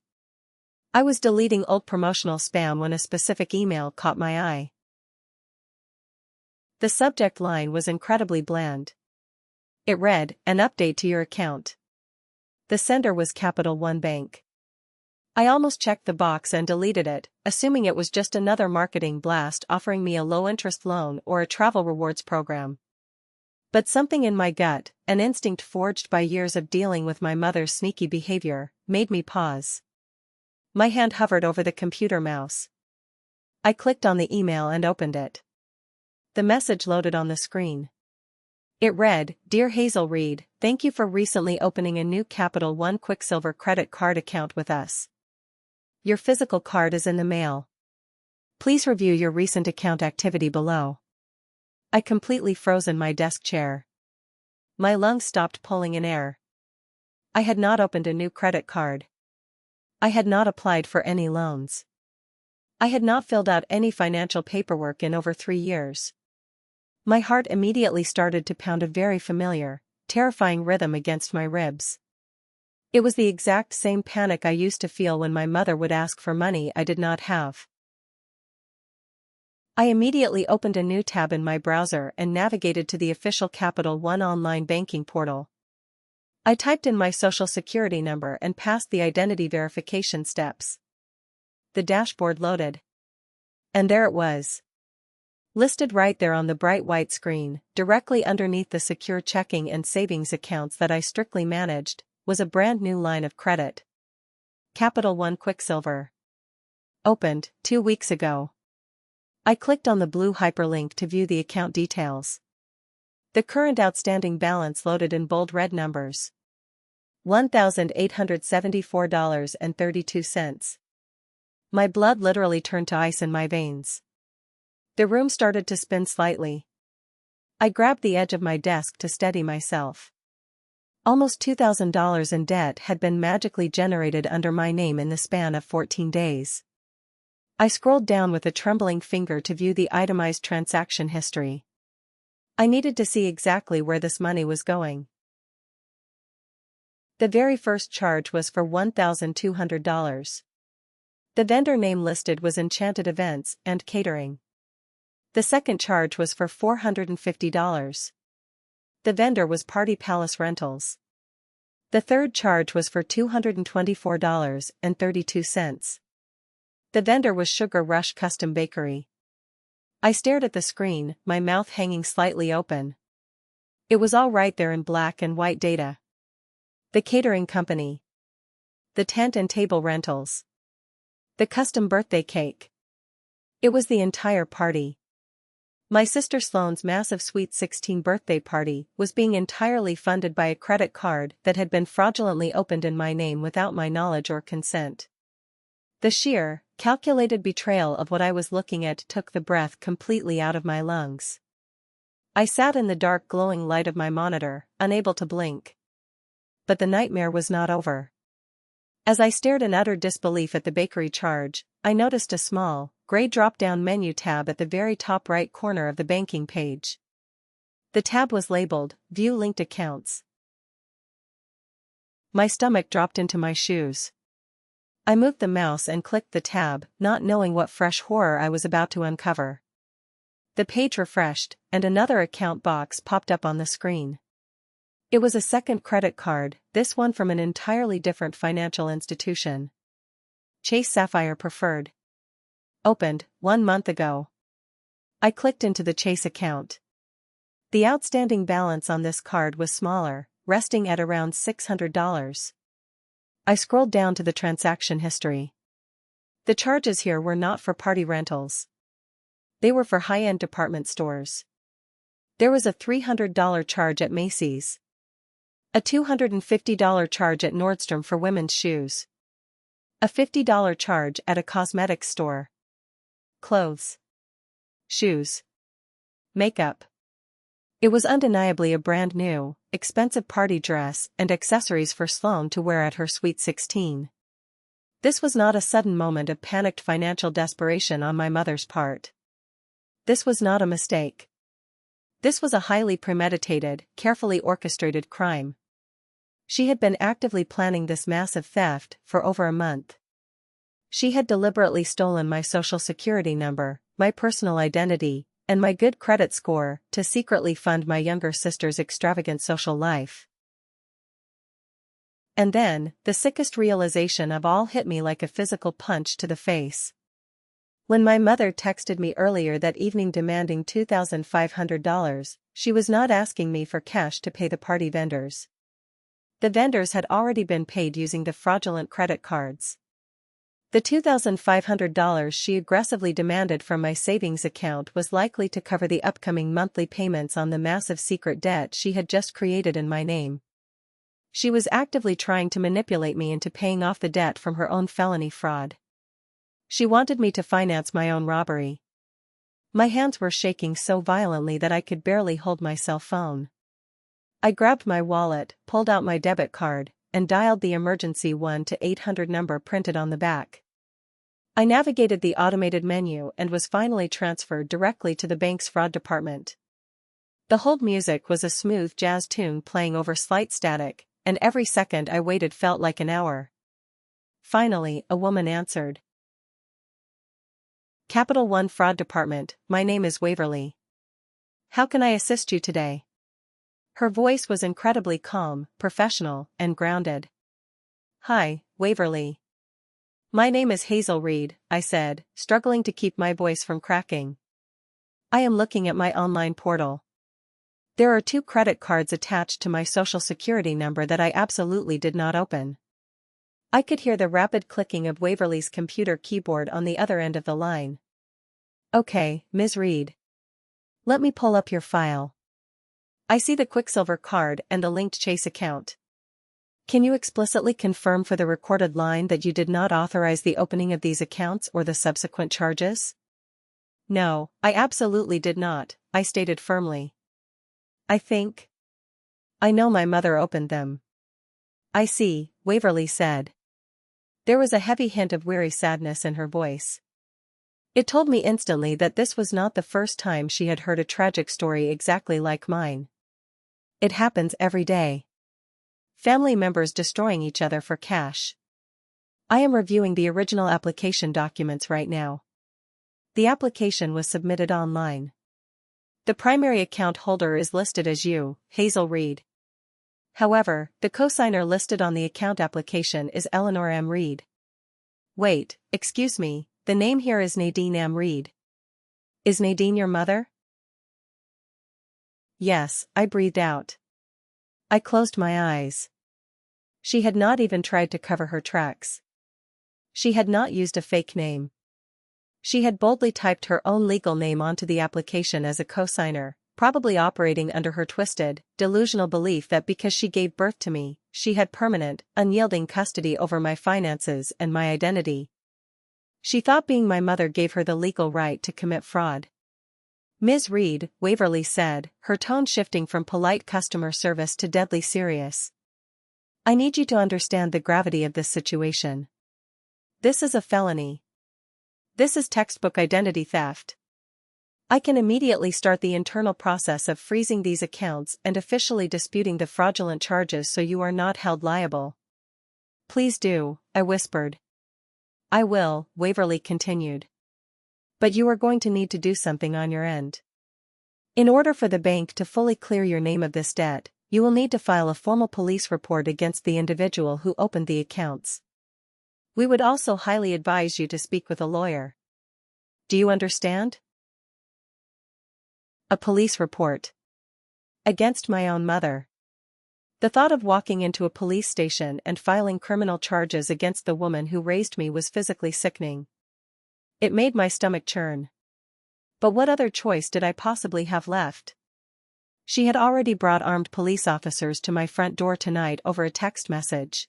A: I was deleting old promotional spam when a specific email caught my eye. The subject line was incredibly bland. It read, "An update to your account." The sender was Capital One Bank. I almost checked the box and deleted it, assuming it was just another marketing blast offering me a low-interest loan or a travel rewards program. But something in my gut, an instinct forged by years of dealing with my mother's sneaky behavior, made me pause. My hand hovered over the computer mouse. I clicked on the email and opened it. The message loaded on the screen. It read, "Dear Hazel Reed, thank you for recently opening a new Capital One Quicksilver credit card account with us. Your physical card is in the mail. Please review your recent account activity below." I completely froze in my desk chair. My lungs stopped pulling in air. I had not opened a new credit card. I had not applied for any loans. I had not filled out any financial paperwork in over 3 years. My heart immediately started to pound a very familiar, terrifying rhythm against my ribs. It was the exact same panic I used to feel when my mother would ask for money I did not have. I immediately opened a new tab in my browser and navigated to the official Capital One online banking portal. I typed in my social security number and passed the identity verification steps. The dashboard loaded. And there it was. Listed right there on the bright white screen, directly underneath the secure checking and savings accounts that I strictly managed, was a brand new line of credit. Capital One Quicksilver. Opened 2 weeks ago. I clicked on the blue hyperlink to view the account details. The current outstanding balance loaded in bold red numbers. $1,874.32. My blood literally turned to ice in my veins. The room started to spin slightly. I grabbed the edge of my desk to steady myself. Almost $2,000 in debt had been magically generated under my name in the span of 14 days. I scrolled down with a trembling finger to view the itemized transaction history. I needed to see exactly where this money was going. The very first charge was for $1,200. The vendor name listed was Enchanted Events and Catering. The second charge was for $450. The vendor was Party Palace Rentals. The third charge was for $224.32. The vendor was Sugar Rush Custom Bakery. I stared at the screen, my mouth hanging slightly open. It was all right there in black and white data. The catering company. The tent and table rentals. The custom birthday cake. It was the entire party. My sister Sloane's massive Sweet 16 birthday party was being entirely funded by a credit card that had been fraudulently opened in my name without my knowledge or consent. The sheer, calculated betrayal of what I was looking at took the breath completely out of my lungs. I sat in the dark glowing light of my monitor, unable to blink. But the nightmare was not over. As I stared in utter disbelief at the bakery charge, I noticed a small, gray drop-down menu tab at the very top right corner of the banking page. The tab was labeled, View Linked Accounts. My stomach dropped into my shoes. I moved the mouse and clicked the tab, not knowing what fresh horror I was about to uncover. The page refreshed, and another account box popped up on the screen. It was a second credit card, this one from an entirely different financial institution. Chase Sapphire Preferred. Opened 1 month ago. I clicked into the Chase account. The outstanding balance on this card was smaller, resting at around $600. I scrolled down to the transaction history. The charges here were not for party rentals. They were for high-end department stores. There was a $300 charge at Macy's. A $250 charge at Nordstrom for women's shoes. A $50 charge at a cosmetics store. Clothes. Shoes. Makeup. It was undeniably a brand new, expensive party dress and accessories for Sloane to wear at her Sweet 16. This was not a sudden moment of panicked financial desperation on my mother's part. This was not a mistake. This was a highly premeditated, carefully orchestrated crime. She had been actively planning this massive theft for over a month. She had deliberately stolen my social security number, my personal identity, and my good credit score to secretly fund my younger sister's extravagant social life. And then, the sickest realization of all hit me like a physical punch to the face. When my mother texted me earlier that evening demanding $2,500, she was not asking me for cash to pay the party vendors. The vendors had already been paid using the fraudulent credit cards. The $2,500 she aggressively demanded from my savings account was likely to cover the upcoming monthly payments on the massive secret debt she had just created in my name. She was actively trying to manipulate me into paying off the debt from her own felony fraud. She wanted me to finance my own robbery. My hands were shaking so violently that I could barely hold my cell phone. I grabbed my wallet, pulled out my debit card, and dialed the emergency 1-800 number printed on the back. I navigated the automated menu and was finally transferred directly to the bank's fraud department. The hold music was a smooth jazz tune playing over slight static, and every second I waited felt like an hour. Finally, a woman answered. Capital One Fraud Department, my name is Waverly. How can I assist you today? Her voice was incredibly calm, professional, and grounded. Hi, Waverly. My name is Hazel Reed, I said, struggling to keep my voice from cracking. I am looking at my online portal. There are 2 credit cards attached to my social security number that I absolutely did not open. I could hear the rapid clicking of Waverly's computer keyboard on the other end of the line. Okay, Ms. Reed. Let me pull up your file. I see the Quicksilver card and the linked Chase account. Can you explicitly confirm for the recorded line that you did not authorize the opening of these accounts or the subsequent charges? No, I absolutely did not, I stated firmly. I know my mother opened them. I see, Waverly said. There was a heavy hint of weary sadness in her voice. It told me instantly that this was not the first time she had heard a tragic story exactly like mine. It happens every day. Family members destroying each other for cash. I am reviewing the original application documents right now. The application was submitted online. The primary account holder is listed as you, Hazel Reed. However, the cosigner listed on the account application is Eleanor M. Reed. Wait, excuse me, the name here is Nadine M. Reed. Is Nadine your mother? Yes, I breathed out. I closed my eyes. She had not even tried to cover her tracks. She had not used a fake name. She had boldly typed her own legal name onto the application as a cosigner, probably operating under her twisted, delusional belief that because she gave birth to me, she had permanent, unyielding custody over my finances and my identity. She thought being my mother gave her the legal right to commit fraud. Ms. Reed, Waverly said, her tone shifting from polite customer service to deadly serious. I need you to understand the gravity of this situation. This is a felony. This is textbook identity theft. I can immediately start the internal process of freezing these accounts and officially disputing the fraudulent charges so you are not held liable. Please do, I whispered. I will, Waverly continued. But you are going to need to do something on your end. In order for the bank to fully clear your name of this debt, you will need to file a formal police report against the individual who opened the accounts. We would also highly advise you to speak with a lawyer. Do you understand? A police report. Against my own mother. The thought of walking into a police station and filing criminal charges against the woman who raised me was physically sickening. It made my stomach churn. But what other choice did I possibly have left? She had already brought armed police officers to my front door tonight over a text message.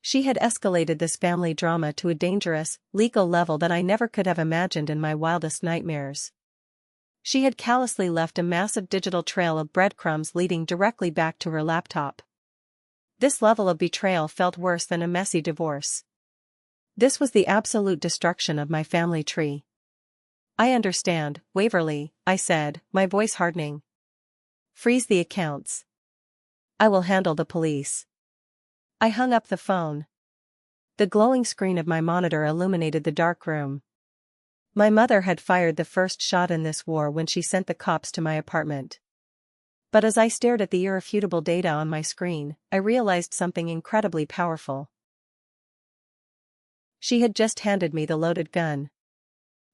A: She had escalated this family drama to a dangerous, legal level that I never could have imagined in my wildest nightmares. She had callously left a massive digital trail of breadcrumbs leading directly back to her laptop. This level of betrayal felt worse than a messy divorce. This was the absolute destruction of my family tree. I understand, Waverly, I said, my voice hardening. Freeze the accounts. I will handle the police. I hung up the phone. The glowing screen of my monitor illuminated the dark room. My mother had fired the first shot in this war when she sent the cops to my apartment. But as I stared at the irrefutable data on my screen, I realized something incredibly powerful. She had just handed me the loaded gun.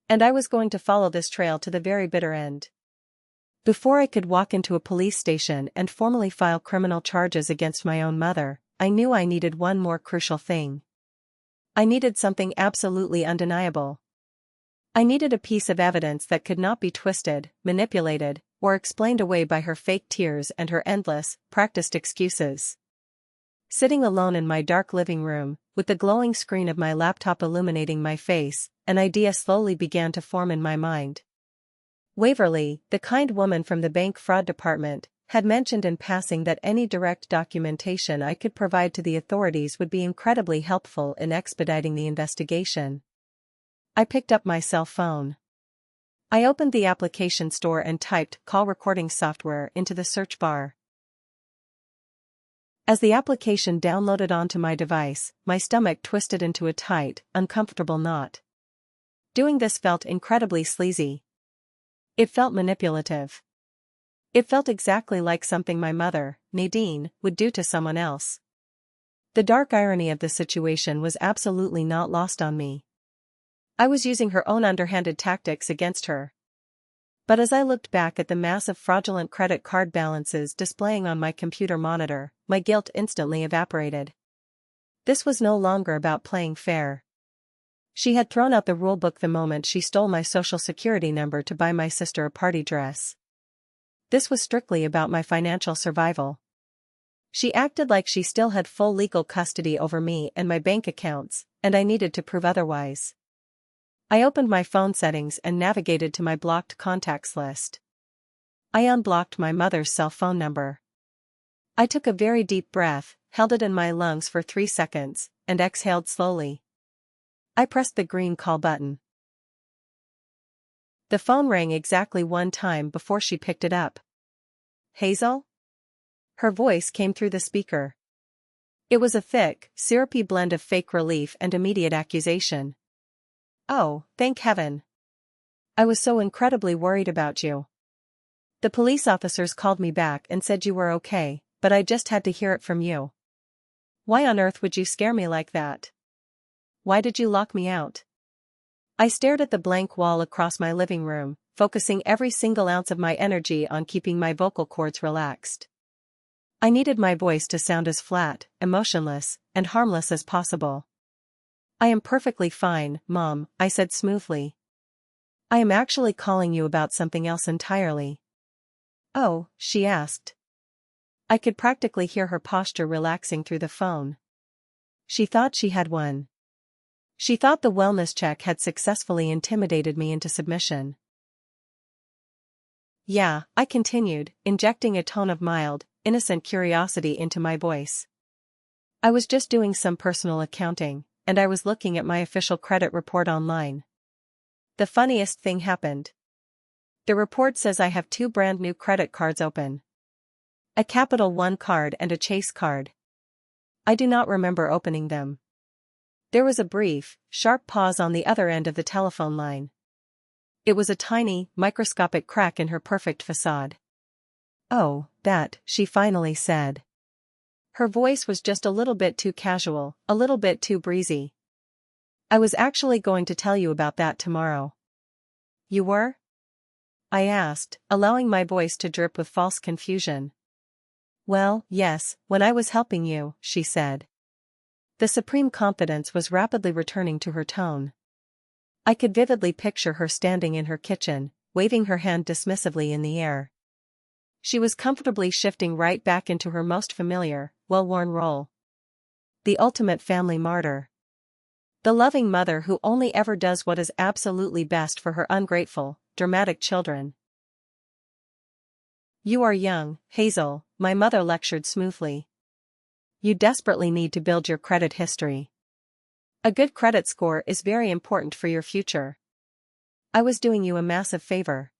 A: And I was going to follow this trail to the very bitter end. Before I could walk into a police station and formally file criminal charges against my own mother, I knew I needed one more crucial thing. I needed something absolutely undeniable. I needed a piece of evidence that could not be twisted, manipulated, or explained away by her fake tears and her endless, practiced excuses. Sitting alone in my dark living room, with the glowing screen of my laptop illuminating my face, an idea slowly began to form in my mind. Waverly, the kind woman from the bank fraud department, had mentioned in passing that any direct documentation I could provide to the authorities would be incredibly helpful in expediting the investigation. I picked up my cell phone. I opened the application store and typed call recording software into the search bar. As the application downloaded onto my device, my stomach twisted into a tight, uncomfortable knot. Doing this felt incredibly sleazy. It felt manipulative. It felt exactly like something my mother, Nadine, would do to someone else. The dark irony of the situation was absolutely not lost on me. I was using her own underhanded tactics against her. But as I looked back at the massive fraudulent credit card balances displaying on my computer monitor, my guilt instantly evaporated. This was no longer about playing fair. She had thrown out the rulebook the moment she stole my social security number to buy my sister a party dress. This was strictly about my financial survival. She acted like she still had full legal custody over me and my bank accounts, and I needed to prove otherwise. I opened my phone settings and navigated to my blocked contacts list. I unblocked my mother's cell phone number. I took a very deep breath, held it in my lungs for 3 seconds, and exhaled slowly. I pressed the green call button. The phone rang exactly 1 time before she picked it up. "Hazel?" Her voice came through the speaker. It was a thick, syrupy blend of fake relief and immediate accusation. "Oh, thank heaven. I was so incredibly worried about you. The police officers called me back and said you were okay, but I just had to hear it from you. Why on earth would you scare me like that? Why did you lock me out?" I stared at the blank wall across my living room, focusing every single ounce of my energy on keeping my vocal cords relaxed. I needed my voice to sound as flat, emotionless, and harmless as possible. "I am perfectly fine, Mom," I said smoothly. "I am actually calling you about something else entirely." "Oh?" she asked. I could practically hear her posture relaxing through the phone. She thought she had won. She thought the wellness check had successfully intimidated me into submission. "Yeah," I continued, injecting a tone of mild, innocent curiosity into my voice. "I was just doing some personal accounting, and I was looking at my official credit report online. The funniest thing happened. The report says I have 2 brand new credit cards open. A Capital One card and a Chase card. I do not remember opening them." There was a brief, sharp pause on the other end of the telephone line. It was a tiny, microscopic crack in her perfect facade. "Oh, that," she finally said. Her voice was just a little bit too casual, a little bit too breezy. "I was actually going to tell you about that tomorrow." "You were?" I asked, allowing my voice to drip with false confusion. "Well, yes, when I was helping you," she said. The supreme confidence was rapidly returning to her tone. I could vividly picture her standing in her kitchen, waving her hand dismissively in the air. She was comfortably shifting right back into her most familiar, well-worn role. The ultimate family martyr. The loving mother who only ever does what is absolutely best for her ungrateful, dramatic children. "You are young, Hazel," my mother lectured smoothly. "You desperately need to build your credit history. A good credit score is very important for your future. I was doing you a massive favor."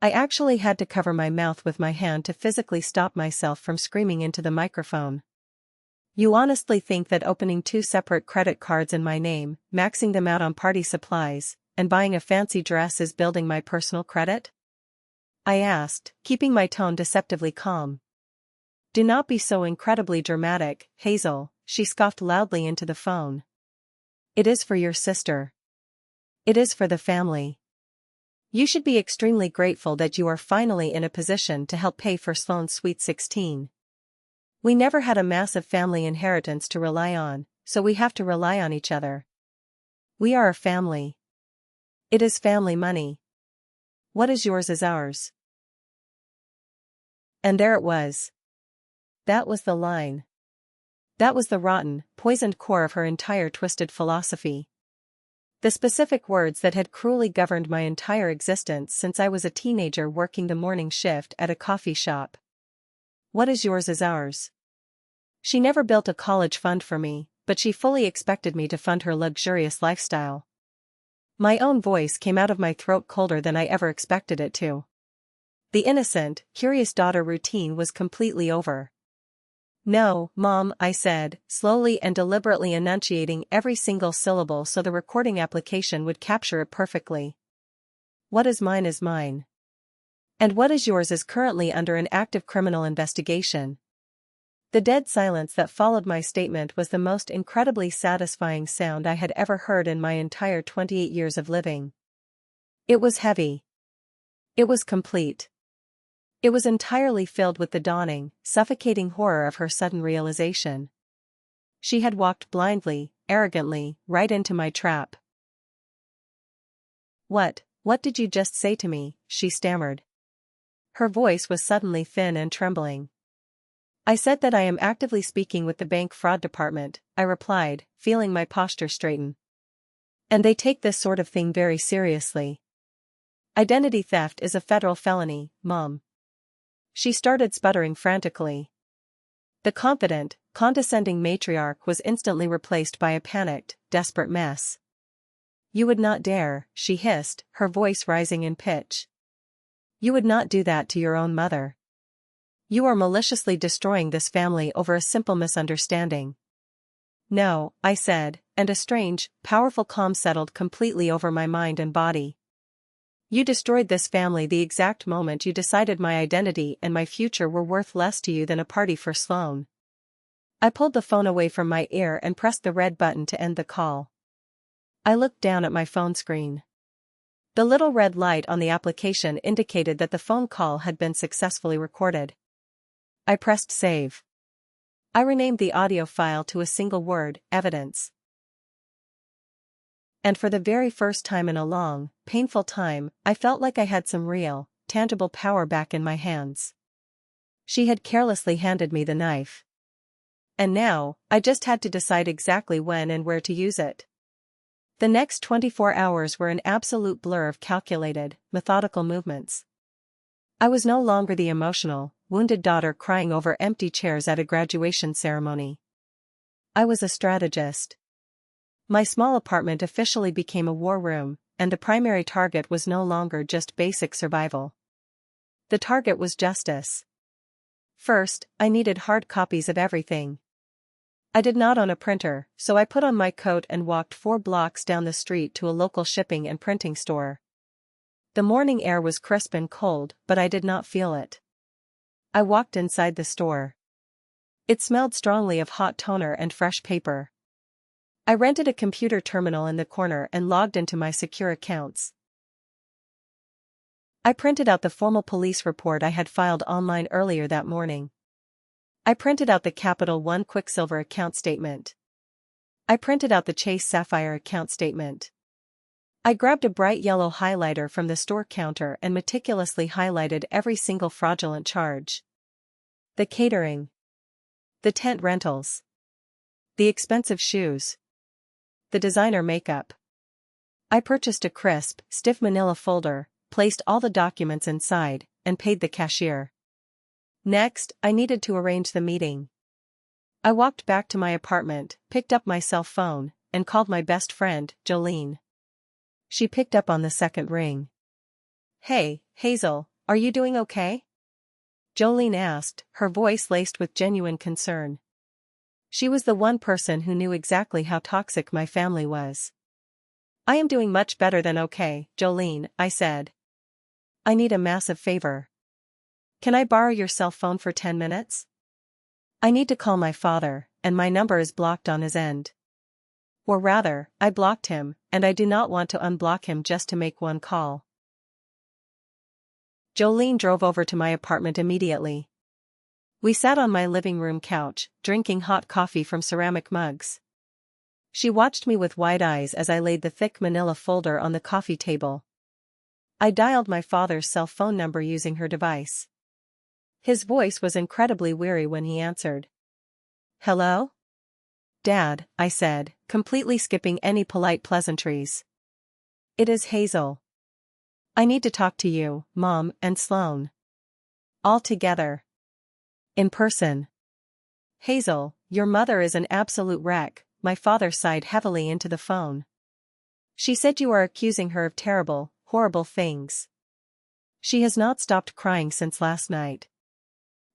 A: I actually had to cover my mouth with my hand to physically stop myself from screaming into the microphone. "You honestly think that opening 2 separate credit cards in my name, maxing them out on party supplies, and buying a fancy dress is building my personal credit?" I asked, keeping my tone deceptively calm. "Do not be so incredibly dramatic, Hazel," she scoffed loudly into the phone. "It is for your sister. It is for the family. You should be extremely grateful that you are finally in a position to help pay for Sloane's Sweet 16. We never had a massive family inheritance to rely on, so we have to rely on each other. We are a family. It is family money. What is yours is ours." And there it was. That was the line. That was the rotten, poisoned core of her entire twisted philosophy. The specific words that had cruelly governed my entire existence since I was a teenager working the morning shift at a coffee shop. What is yours is ours. She never built a college fund for me, but she fully expected me to fund her luxurious lifestyle. My own voice came out of my throat colder than I ever expected it to. The innocent, curious daughter routine was completely over. "No, Mom," I said, slowly and deliberately enunciating every single syllable so the recording application would capture it perfectly. "What is mine is mine. And what is yours is currently under an active criminal investigation." The dead silence that followed my statement was the most incredibly satisfying sound I had ever heard in my entire 28 years of living. It was heavy. It was complete. It was entirely filled with the dawning, suffocating horror of her sudden realization. She had walked blindly, arrogantly, right into my trap. What did you just say to me?" she stammered. Her voice was suddenly thin and trembling. "I said that I am actively speaking with the bank fraud department," I replied, feeling my posture straighten. "And they take this sort of thing very seriously. Identity theft is a federal felony, Mom." She started sputtering frantically. The confident, condescending matriarch was instantly replaced by a panicked, desperate mess. "You would not dare," she hissed, her voice rising in pitch. "You would not do that to your own mother. You are maliciously destroying this family over a simple misunderstanding." "No," I said, and a strange, powerful calm settled completely over my mind and body. "You destroyed this family the exact moment you decided my identity and my future were worth less to you than a party for Sloan." I pulled the phone away from my ear and pressed the red button to end the call. I looked down at my phone screen. The little red light on the application indicated that the phone call had been successfully recorded. I pressed save. I renamed the audio file to a single word, evidence. And for the very first time in a long, painful time, I felt like I had some real, tangible power back in my hands. She had carelessly handed me the knife. And now, I just had to decide exactly when and where to use it. The next 24 hours were an absolute blur of calculated, methodical movements. I was no longer the emotional, wounded daughter crying over empty chairs at a graduation ceremony. I was a strategist. My small apartment officially became a war room, and the primary target was no longer just basic survival. The target was justice. First, I needed hard copies of everything. I did not own a printer, so I put on my coat and walked 4 blocks down the street to a local shipping and printing store. The morning air was crisp and cold, but I did not feel it. I walked inside the store. It smelled strongly of hot toner and fresh paper. I rented a computer terminal in the corner and logged into my secure accounts. I printed out the formal police report I had filed online earlier that morning. I printed out the Capital One Quicksilver account statement. I printed out the Chase Sapphire account statement. I grabbed a bright yellow highlighter from the store counter and meticulously highlighted every single fraudulent charge. The catering. The tent rentals. The expensive shoes. The designer makeup. I purchased a crisp, stiff manila folder, placed all the documents inside, and paid the cashier. Next, I needed to arrange the meeting. I walked back to my apartment, picked up my cell phone, and called my best friend, Jolene. She picked up on the second ring. "Hey, Hazel, are you doing okay?" Jolene asked, her voice laced with genuine concern. She was the one person who knew exactly how toxic my family was. "I am doing much better than okay, Jolene," I said. "I need a massive favor. Can I borrow your cell phone for 10 minutes? I need to call my father, and my number is blocked on his end. Or rather, I blocked him, and I do not want to unblock him just to make one call." Jolene drove over to my apartment immediately. We sat on my living room couch, drinking hot coffee from ceramic mugs. She watched me with wide eyes as I laid the thick manila folder on the coffee table. I dialed my father's cell phone number using her device. His voice was incredibly weary when he answered. "Hello? Dad," I said, completely skipping any polite pleasantries. "It is Hazel. I need to talk to you, Mom, and Sloan. All together. In person." "Hazel, your mother is an absolute wreck," my father sighed heavily into the phone. She said you are accusing her of terrible, horrible things. She has not stopped crying since last night.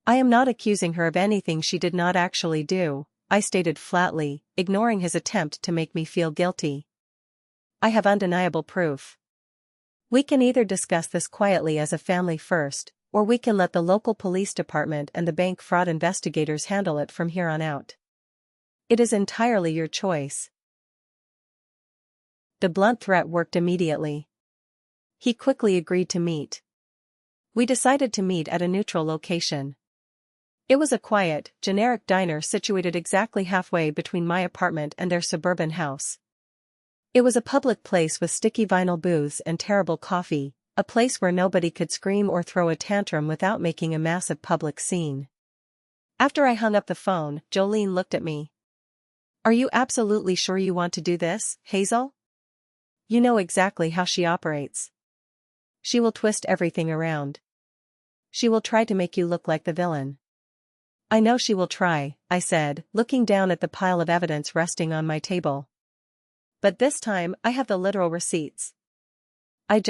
A: I am not accusing her of anything she did not actually do, I stated flatly, ignoring his attempt to make me feel guilty. I have undeniable proof. We can either discuss this quietly as a family first, or we can let the local police department and the bank fraud investigators handle it from here on out. It is entirely your choice. The blunt threat worked immediately. He quickly agreed to meet. We decided to meet at a neutral location. It was a quiet, generic diner situated exactly halfway between my apartment and their suburban house. It was a public place with sticky vinyl booths and terrible coffee, a place where nobody could scream or throw a tantrum without making a massive public scene. After I hung up the phone, Jolene looked at me. Are you absolutely sure you want to do this, Hazel? You know exactly how she operates. She will twist everything around. She will try to make you look like the villain. I know she will try, I said, looking down at the pile of evidence resting on my table. But this time, I have the literal receipts. I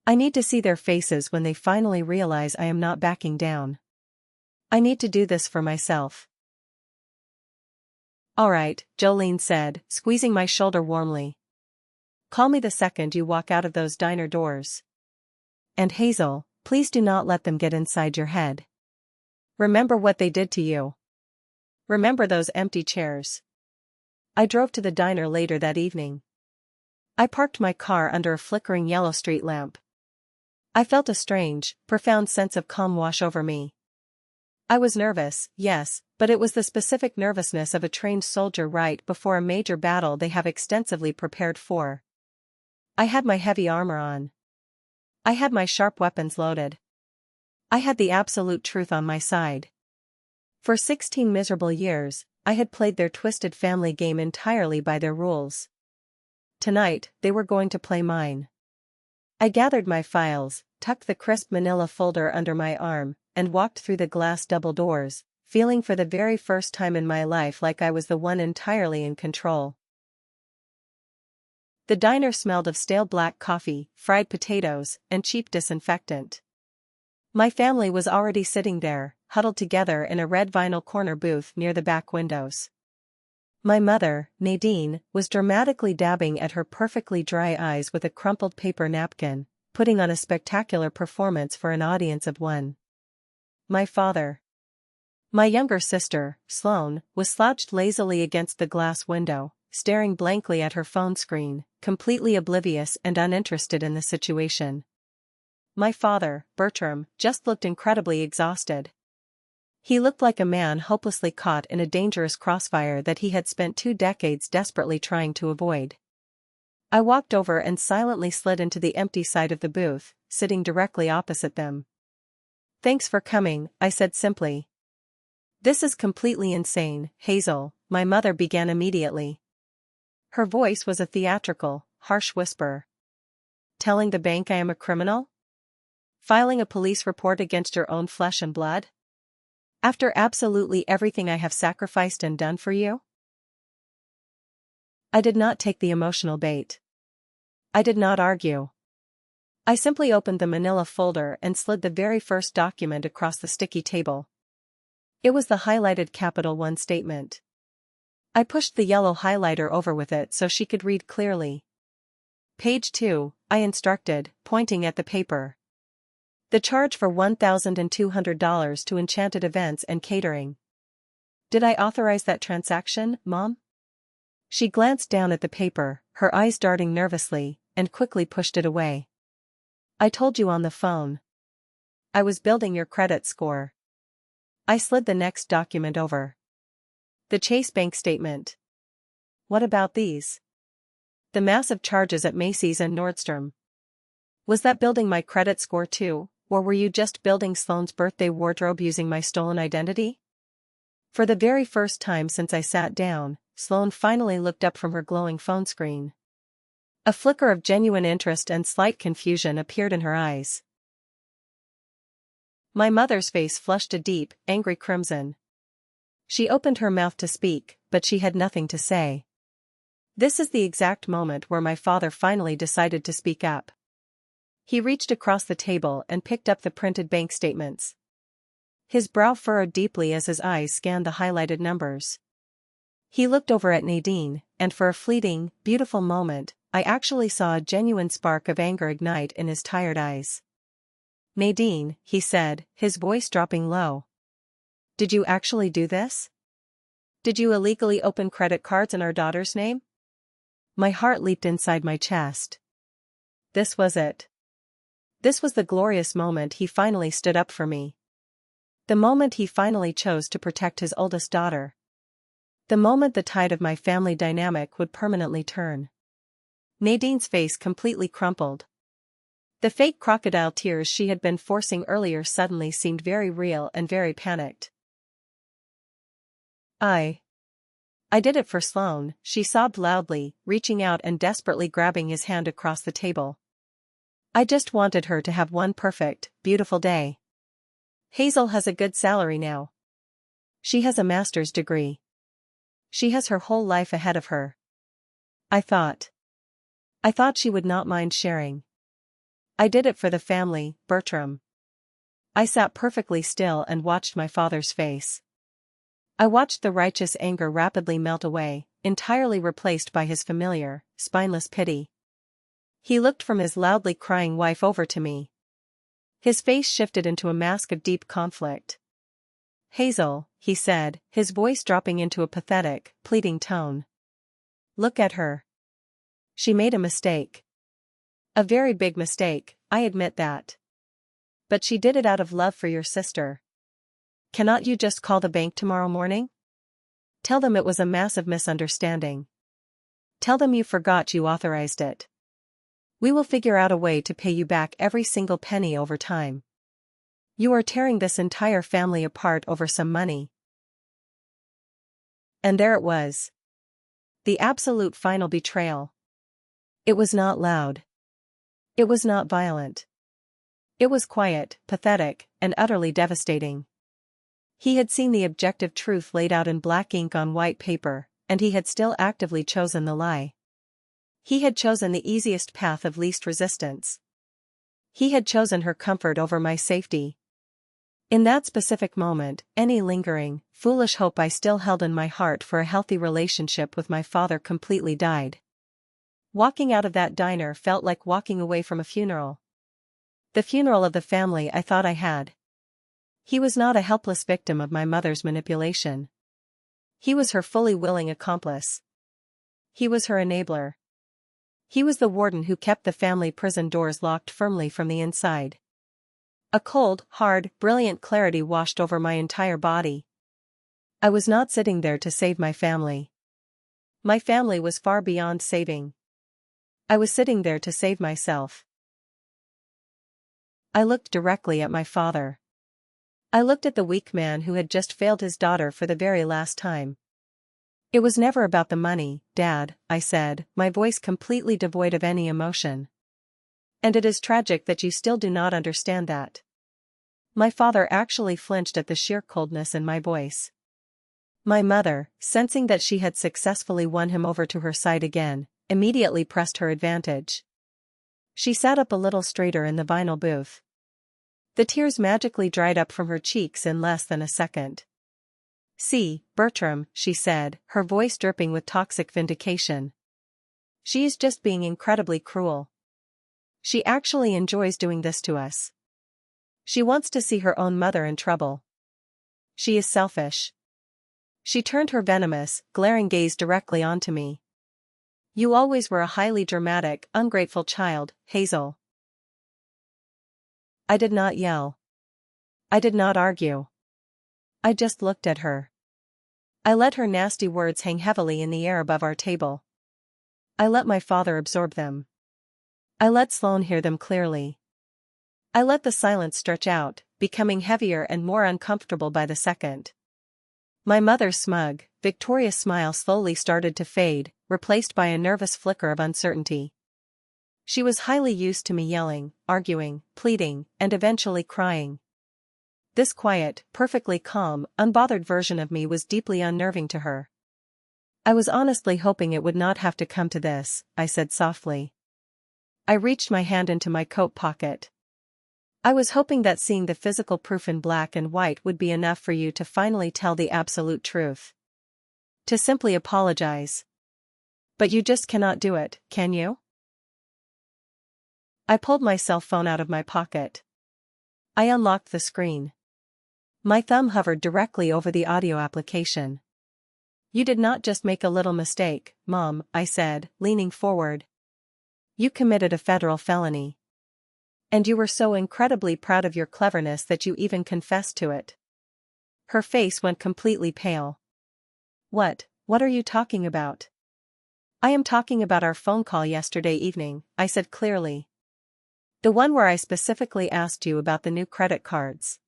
A: need to see their faces when they finally realize I am not backing down. I need to do this for myself. All right, Jolene said, squeezing my shoulder warmly. Call me the second you walk out of those diner doors. And Hazel, please do not let them get inside your head. Remember what they did to you. Remember those empty chairs. I drove to the diner later that evening. I parked my car under a flickering yellow street lamp. I felt a strange, profound sense of calm wash over me. I was nervous, yes, but it was the specific nervousness of a trained soldier right before a major battle they have extensively prepared for. I had my heavy armor on. I had my sharp weapons loaded. I had the absolute truth on my side. For 16 miserable years, I had played their twisted family game entirely by their rules. Tonight, they were going to play mine. I gathered my files, tucked the crisp manila folder under my arm, and walked through the glass double doors, feeling for the very first time in my life like I was the one entirely in control. The diner smelled of stale black coffee, fried potatoes, and cheap disinfectant. My family was already sitting there, huddled together in a red vinyl corner booth near the back windows. My mother, Nadine, was dramatically dabbing at her perfectly dry eyes with a crumpled paper napkin, putting on a spectacular performance for an audience of one. My father. My younger sister, Sloane, was slouched lazily against the glass window, staring blankly at her phone screen, completely oblivious and uninterested in the situation. My father, Bertram, just looked incredibly exhausted. He looked like a man hopelessly caught in a dangerous crossfire that he had spent 2 decades desperately trying to avoid. I walked over and silently slid into the empty side of the booth, sitting directly opposite them. Thanks for coming, I said simply. This is completely insane, Hazel, my mother began immediately. Her voice was a theatrical, harsh whisper. Telling the bank I am a criminal? Filing a police report against your own flesh and blood? After absolutely everything I have sacrificed and done for you? I did not take the emotional bait. I did not argue. I simply opened the manila folder and slid the very first document across the sticky table. It was the highlighted Capital One statement. I pushed the yellow highlighter over with it so she could read clearly. Page 2, I instructed, pointing at the paper. The charge for $1,200 to Enchanted Events and Catering. Did I authorize that transaction, Mom? She glanced down at the paper, her eyes darting nervously, and quickly pushed it away. I told you on the phone. I was building your credit score. I slid the next document over. The Chase Bank statement. What about these? The massive charges at Macy's and Nordstrom. Was that building my credit score too, or were you just building Sloane's birthday wardrobe using my stolen identity? For the very first time since I sat down, Sloane finally looked up from her glowing phone screen. A flicker of genuine interest and slight confusion appeared in her eyes. My mother's face flushed a deep, angry crimson. She opened her mouth to speak, but she had nothing to say. This is the exact moment where my father finally decided to speak up. He reached across the table and picked up the printed bank statements. His brow furrowed deeply as his eyes scanned the highlighted numbers. He looked over at Nadine, and for a fleeting, beautiful moment, I actually saw a genuine spark of anger ignite in his tired eyes. "Nadine," he said, his voice dropping low. "Did you actually do this? Did you illegally open credit cards in our daughter's name?" My heart leaped inside my chest. This was it. This was the glorious moment he finally stood up for me. The moment he finally chose to protect his oldest daughter. The moment the tide of my family dynamic would permanently turn. Nadine's face completely crumpled. The fake crocodile tears she had been forcing earlier suddenly seemed very real and very panicked. I did it for Sloan," she sobbed loudly, reaching out and desperately grabbing his hand across the table. "I just wanted her to have one perfect, beautiful day. Hazel has a good salary now. She has a master's degree. She has her whole life ahead of her. I thought she would not mind sharing. I did it for the family, Bertram." I sat perfectly still and watched my father's face. I watched the righteous anger rapidly melt away, entirely replaced by his familiar, spineless pity. He looked from his loudly crying wife over to me. His face shifted into a mask of deep conflict. "Hazel," he said, his voice dropping into a pathetic, pleading tone. "Look at her. She made a mistake. A very big mistake, I admit that. But she did it out of love for your sister. Cannot you just call the bank tomorrow morning? Tell them it was a massive misunderstanding. Tell them you forgot you authorized it. We will figure out a way to pay you back every single penny over time. You are tearing this entire family apart over some money." And there it was. The absolute final betrayal. It was not loud. It was not violent. It was quiet, pathetic, and utterly devastating. He had seen the objective truth laid out in black ink on white paper, and he had still actively chosen the lie. He had chosen the easiest path of least resistance. He had chosen her comfort over my safety. In that specific moment, any lingering, foolish hope I still held in my heart for a healthy relationship with my father completely died. Walking out of that diner felt like walking away from a funeral. The funeral of the family I thought I had. He was not a helpless victim of my mother's manipulation. He was her fully willing accomplice. He was her enabler. He was the warden who kept the family prison doors locked firmly from the inside. A cold, hard, brilliant clarity washed over my entire body. I was not sitting there to save my family. My family was far beyond saving. I was sitting there to save myself. I looked directly at my father. I looked at the weak man who had just failed his daughter for the very last time. "It was never about the money, Dad," I said, my voice completely devoid of any emotion. "And it is tragic that you still do not understand that." My father actually flinched at the sheer coldness in my voice. My mother, sensing that she had successfully won him over to her side again, immediately pressed her advantage. She sat up a little straighter in the vinyl booth. The tears magically dried up from her cheeks in less than a second. "See, Bertram," she said, her voice dripping with toxic vindication. "She is just being incredibly cruel. She actually enjoys doing this to us. She wants to see her own mother in trouble. She is selfish." She turned her venomous, glaring gaze directly onto me. "You always were a highly dramatic, ungrateful child, Hazel." I did not yell. I did not argue. I just looked at her. I let her nasty words hang heavily in the air above our table. I let my father absorb them. I let Sloan hear them clearly. I let the silence stretch out, becoming heavier and more uncomfortable by the second. My mother's smug, victorious smile slowly started to fade, replaced by a nervous flicker of uncertainty. She was highly used to me yelling, arguing, pleading, and eventually crying. This quiet, perfectly calm, unbothered version of me was deeply unnerving to her. I was honestly hoping it would not have to come to this, I said softly. I reached my hand into my coat pocket. I was hoping that seeing the physical proof in black and white would be enough for you to finally tell the absolute truth. To simply apologize. But you just cannot do it, can you? I pulled my cell phone out of my pocket. I unlocked the screen. My thumb hovered directly over the audio application. You did not just make a little mistake, Mom, I said, leaning forward. You committed a federal felony. And you were so incredibly proud of your cleverness that you even confessed to it. Her face went completely pale. What are you talking about? I am talking about our phone call yesterday evening, I said clearly. The one where I specifically asked you about the new credit cards.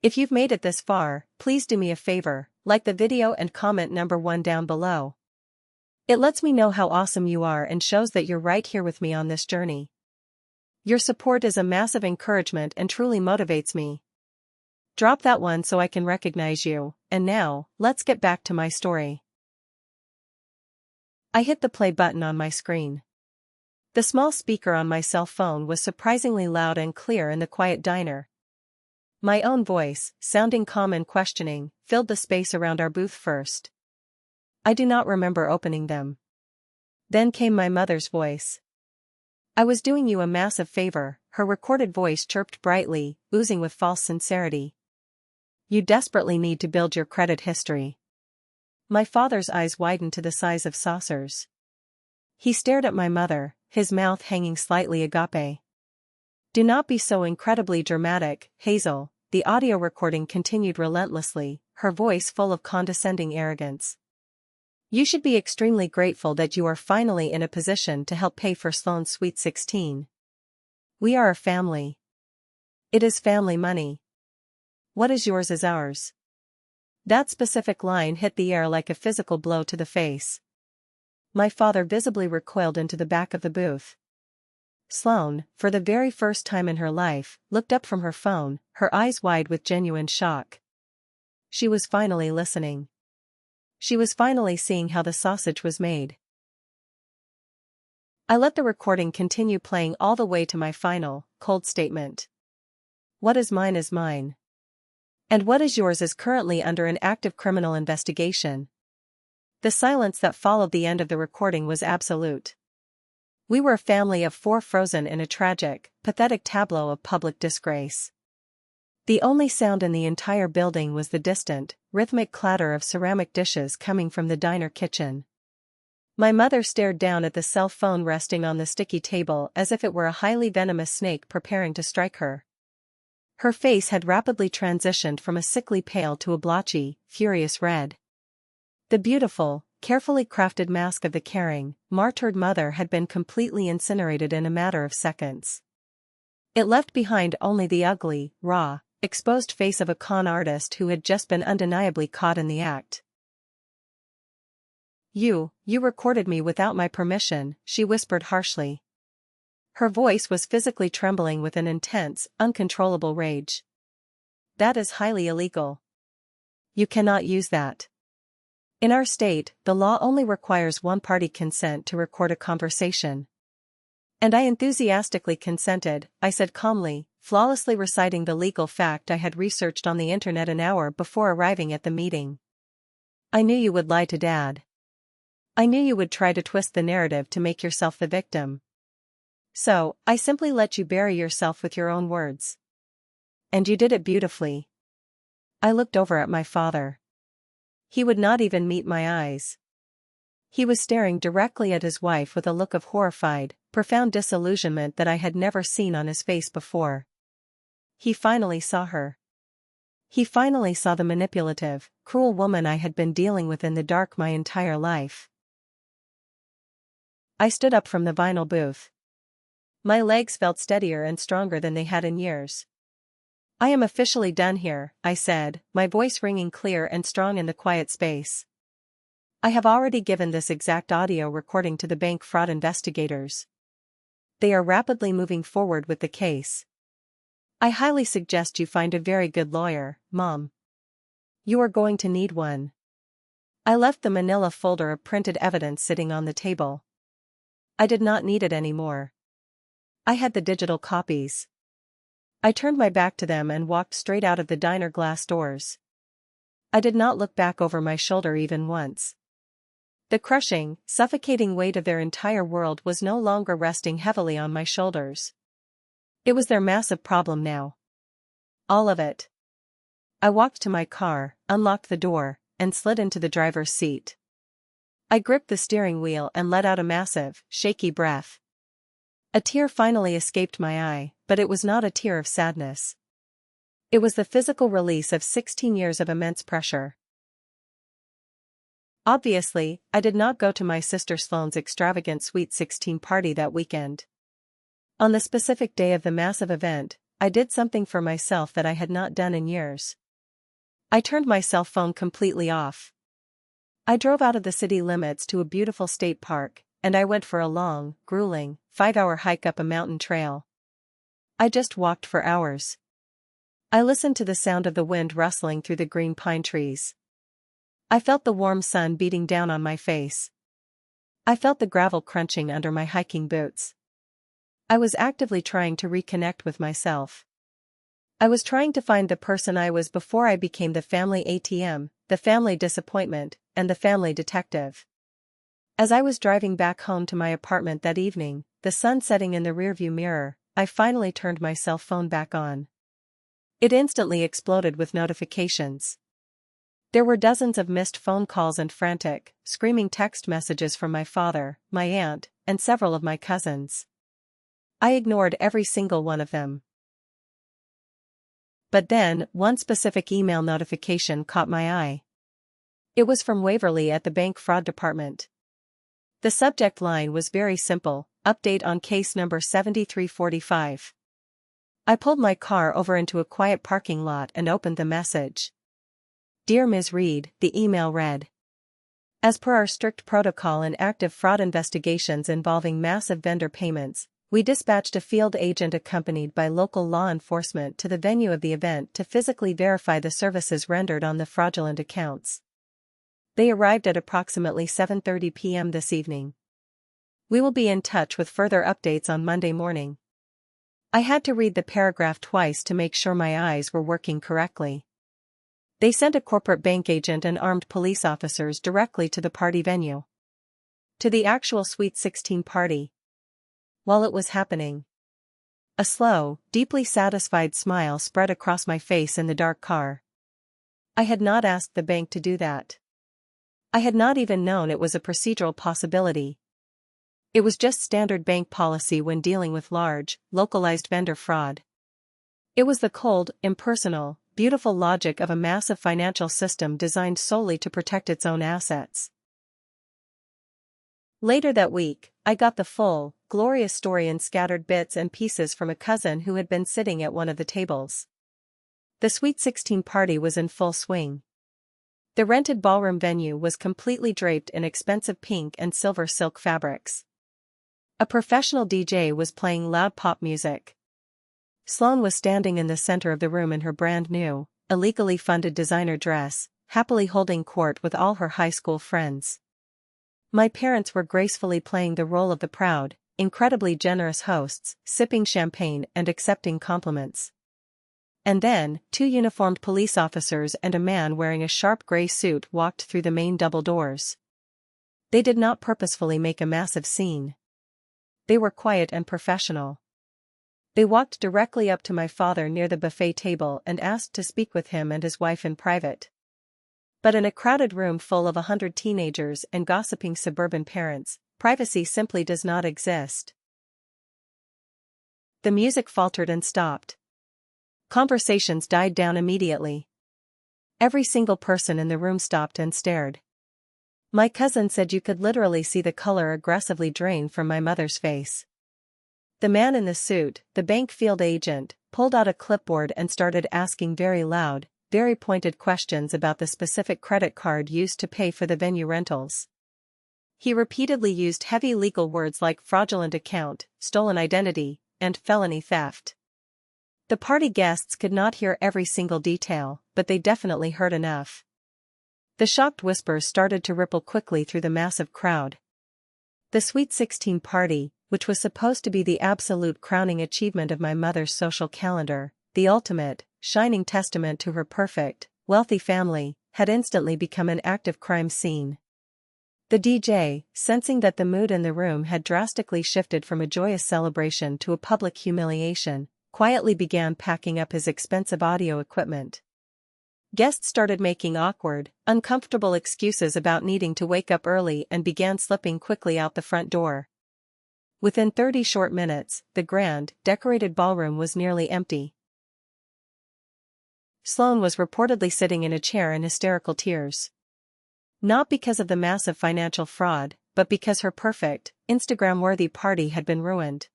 A: If you've made it this far, please do me a favor, like the video and comment number 1 down below. It lets me know how awesome you are and shows that you're right here with me on this journey. Your support is a massive encouragement and truly motivates me. Drop that one so I can recognize you, and now, let's get back to my story. I hit the play button on my screen. The small speaker on my cell phone was surprisingly loud and clear in the quiet diner. My own voice, sounding calm and questioning, filled the space around our booth first. I do not remember opening them. Then came my mother's voice. I was doing you a massive favor, her recorded voice chirped brightly, oozing with false sincerity. You desperately need to build your credit history. My father's eyes widened to the size of saucers. He stared at my mother, his mouth hanging slightly agape. Do not be so incredibly dramatic, Hazel, the audio recording continued relentlessly, her voice full of condescending arrogance. You should be extremely grateful that you are finally in a position to help pay for Sloane's Sweet 16. We are a family. It is family money. What is yours is ours. That specific line hit the air like a physical blow to the face. My father visibly recoiled into the back of the booth. Sloane, for the very first time in her life, looked up from her phone, her eyes wide with genuine shock. She was finally listening. She was finally seeing how the sausage was made. I let the recording continue playing all the way to my final, cold statement. What is mine is mine. And what is yours is currently under an active criminal investigation. The silence that followed the end of the recording was absolute. We were a family of 4 frozen in a tragic, pathetic tableau of public disgrace. The only sound in the entire building was the distant, rhythmic clatter of ceramic dishes coming from the diner kitchen. My mother stared down at the cell phone resting on the sticky table as if it were a highly venomous snake preparing to strike her. Her face had rapidly transitioned from a sickly pale to a blotchy, furious red. The beautiful, carefully crafted mask of the caring, martyred mother had been completely incinerated in a matter of seconds. It left behind only the ugly, raw, exposed face of a con artist who had just been undeniably caught in the act. You recorded me without my permission, she whispered harshly. Her voice was physically trembling with an intense, uncontrollable rage. That is highly illegal. You cannot use that. In our state, the law only requires one-party consent to record a conversation. And I enthusiastically consented, I said calmly, flawlessly reciting the legal fact I had researched on the internet an hour before arriving at the meeting. I knew you would lie to Dad. I knew you would try to twist the narrative to make yourself the victim. So, I simply let you bury yourself with your own words. And you did it beautifully. I looked over at my father. He would not even meet my eyes. He was staring directly at his wife with a look of horrified, profound disillusionment that I had never seen on his face before. He finally saw her. He finally saw the manipulative, cruel woman I had been dealing with in the dark my entire life. I stood up from the vinyl booth. My legs felt steadier and stronger than they had in years. I am officially done here, I said, my voice ringing clear and strong in the quiet space. I have already given this exact audio recording to the bank fraud investigators. They are rapidly moving forward with the case. I highly suggest you find a very good lawyer, Mom. You are going to need one. I left the manila folder of printed evidence sitting on the table. I did not need it anymore. I had the digital copies. I turned my back to them and walked straight out of the diner glass doors. I did not look back over my shoulder even once. The crushing, suffocating weight of their entire world was no longer resting heavily on my shoulders. It was their massive problem now. All of it. I walked to my car, unlocked the door, and slid into the driver's seat. I gripped the steering wheel and let out a massive, shaky breath. A tear finally escaped my eye, but it was not a tear of sadness. It was the physical release of 16 years of immense pressure. Obviously, I did not go to my sister Sloane's extravagant Sweet 16 party that weekend. On the specific day of the massive event, I did something for myself that I had not done in years. I turned my cell phone completely off. I drove out of the city limits to a beautiful state park, and I went for a long, grueling, 5-hour hike up a mountain trail. I just walked for hours. I listened to the sound of the wind rustling through the green pine trees. I felt the warm sun beating down on my face. I felt the gravel crunching under my hiking boots. I was actively trying to reconnect with myself. I was trying to find the person I was before I became the family ATM, the family disappointment, and the family detective. As I was driving back home to my apartment that evening, the sun setting in the rearview mirror, I finally turned my cell phone back on. It instantly exploded with notifications. There were dozens of missed phone calls and frantic, screaming text messages from my father, my aunt, and several of my cousins. I ignored every single one of them. But then, one specific email notification caught my eye. It was from Waverly at the bank fraud department. The subject line was very simple: update on case number 7345. I pulled my car over into a quiet parking lot and opened the message. Dear Ms. Reed, the email read. As per our strict protocol in active fraud investigations involving massive vendor payments, we dispatched a field agent accompanied by local law enforcement to the venue of the event to physically verify the services rendered on the fraudulent accounts. They arrived at approximately 7:30 p.m. this evening. We will be in touch with further updates on Monday morning. I had to read the paragraph twice to make sure my eyes were working correctly. They sent a corporate bank agent and armed police officers directly to the party venue. To the actual Sweet 16 party. While it was happening, a slow, deeply satisfied smile spread across my face in the dark car. I had not asked the bank to do that. I had not even known it was a procedural possibility. It was just standard bank policy when dealing with large, localized vendor fraud. It was the cold, impersonal, beautiful logic of a massive financial system designed solely to protect its own assets. Later that week, I got the full, glorious story in scattered bits and pieces from a cousin who had been sitting at one of the tables. The Sweet 16 party was in full swing. The rented ballroom venue was completely draped in expensive pink and silver silk fabrics. A professional DJ was playing loud pop music. Sloane was standing in the center of the room in her brand new, illegally funded designer dress, happily holding court with all her high school friends. My parents were gracefully playing the role of the proud, incredibly generous hosts, sipping champagne and accepting compliments. And then, 2 uniformed police officers and a man wearing a sharp gray suit walked through the main double doors. They did not purposefully make a massive scene. They were quiet and professional. They walked directly up to my father near the buffet table and asked to speak with him and his wife in private. But in a crowded room full of 100 teenagers and gossiping suburban parents, privacy simply does not exist. The music faltered and stopped. Conversations died down immediately. Every single person in the room stopped and stared. My cousin said you could literally see the color aggressively drain from my mother's face. The man in the suit, the bank field agent, pulled out a clipboard and started asking very loud, very pointed questions about the specific credit card used to pay for the venue rentals. He repeatedly used heavy legal words like fraudulent account, stolen identity, and felony theft. The party guests could not hear every single detail, but they definitely heard enough. The shocked whispers started to ripple quickly through the massive crowd. The Sweet 16 party, which was supposed to be the absolute crowning achievement of my mother's social calendar, the ultimate, shining testament to her perfect, wealthy family, had instantly become an active crime scene. The DJ, sensing that the mood in the room had drastically shifted from a joyous celebration to a public humiliation, quietly began packing up his expensive audio equipment. Guests started making awkward, uncomfortable excuses about needing to wake up early and began slipping quickly out the front door. Within 30 short minutes, the grand, decorated ballroom was nearly empty. Sloane was reportedly sitting in a chair in hysterical tears. Not because of the massive financial fraud, but because her perfect, Instagram-worthy party had been ruined.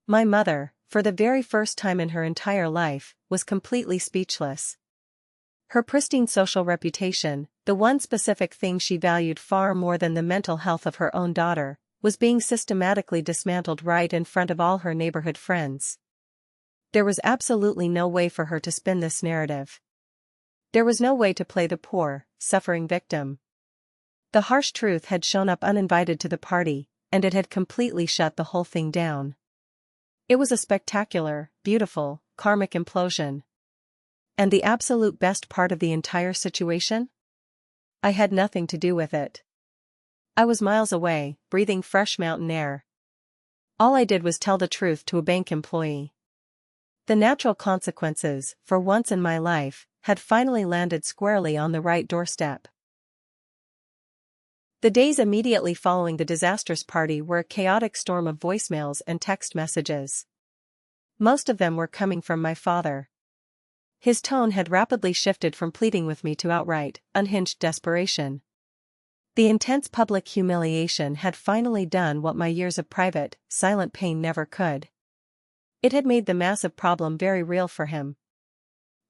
A: My mother, for the very first time in her entire life, was completely speechless. Her pristine social reputation, the one specific thing she valued far more than the mental health of her own daughter, was being systematically dismantled right in front of all her neighborhood friends. There was absolutely no way for her to spin this narrative. There was no way to play the poor, suffering victim. The harsh truth had shown up uninvited to the party, and it had completely shut the whole thing down. It was a spectacular, beautiful, karmic implosion. And the absolute best part of the entire situation? I had nothing to do with it. I was miles away, breathing fresh mountain air. All I did was tell the truth to a bank employee. The natural consequences, for once in my life, had finally landed squarely on the right doorstep. The days immediately following the disastrous party were a chaotic storm of voicemails and text messages. Most of them were coming from my father. His tone had rapidly shifted from pleading with me to outright, unhinged desperation. The intense public humiliation had finally done what my years of private, silent pain never could. It had made the massive problem very real for him.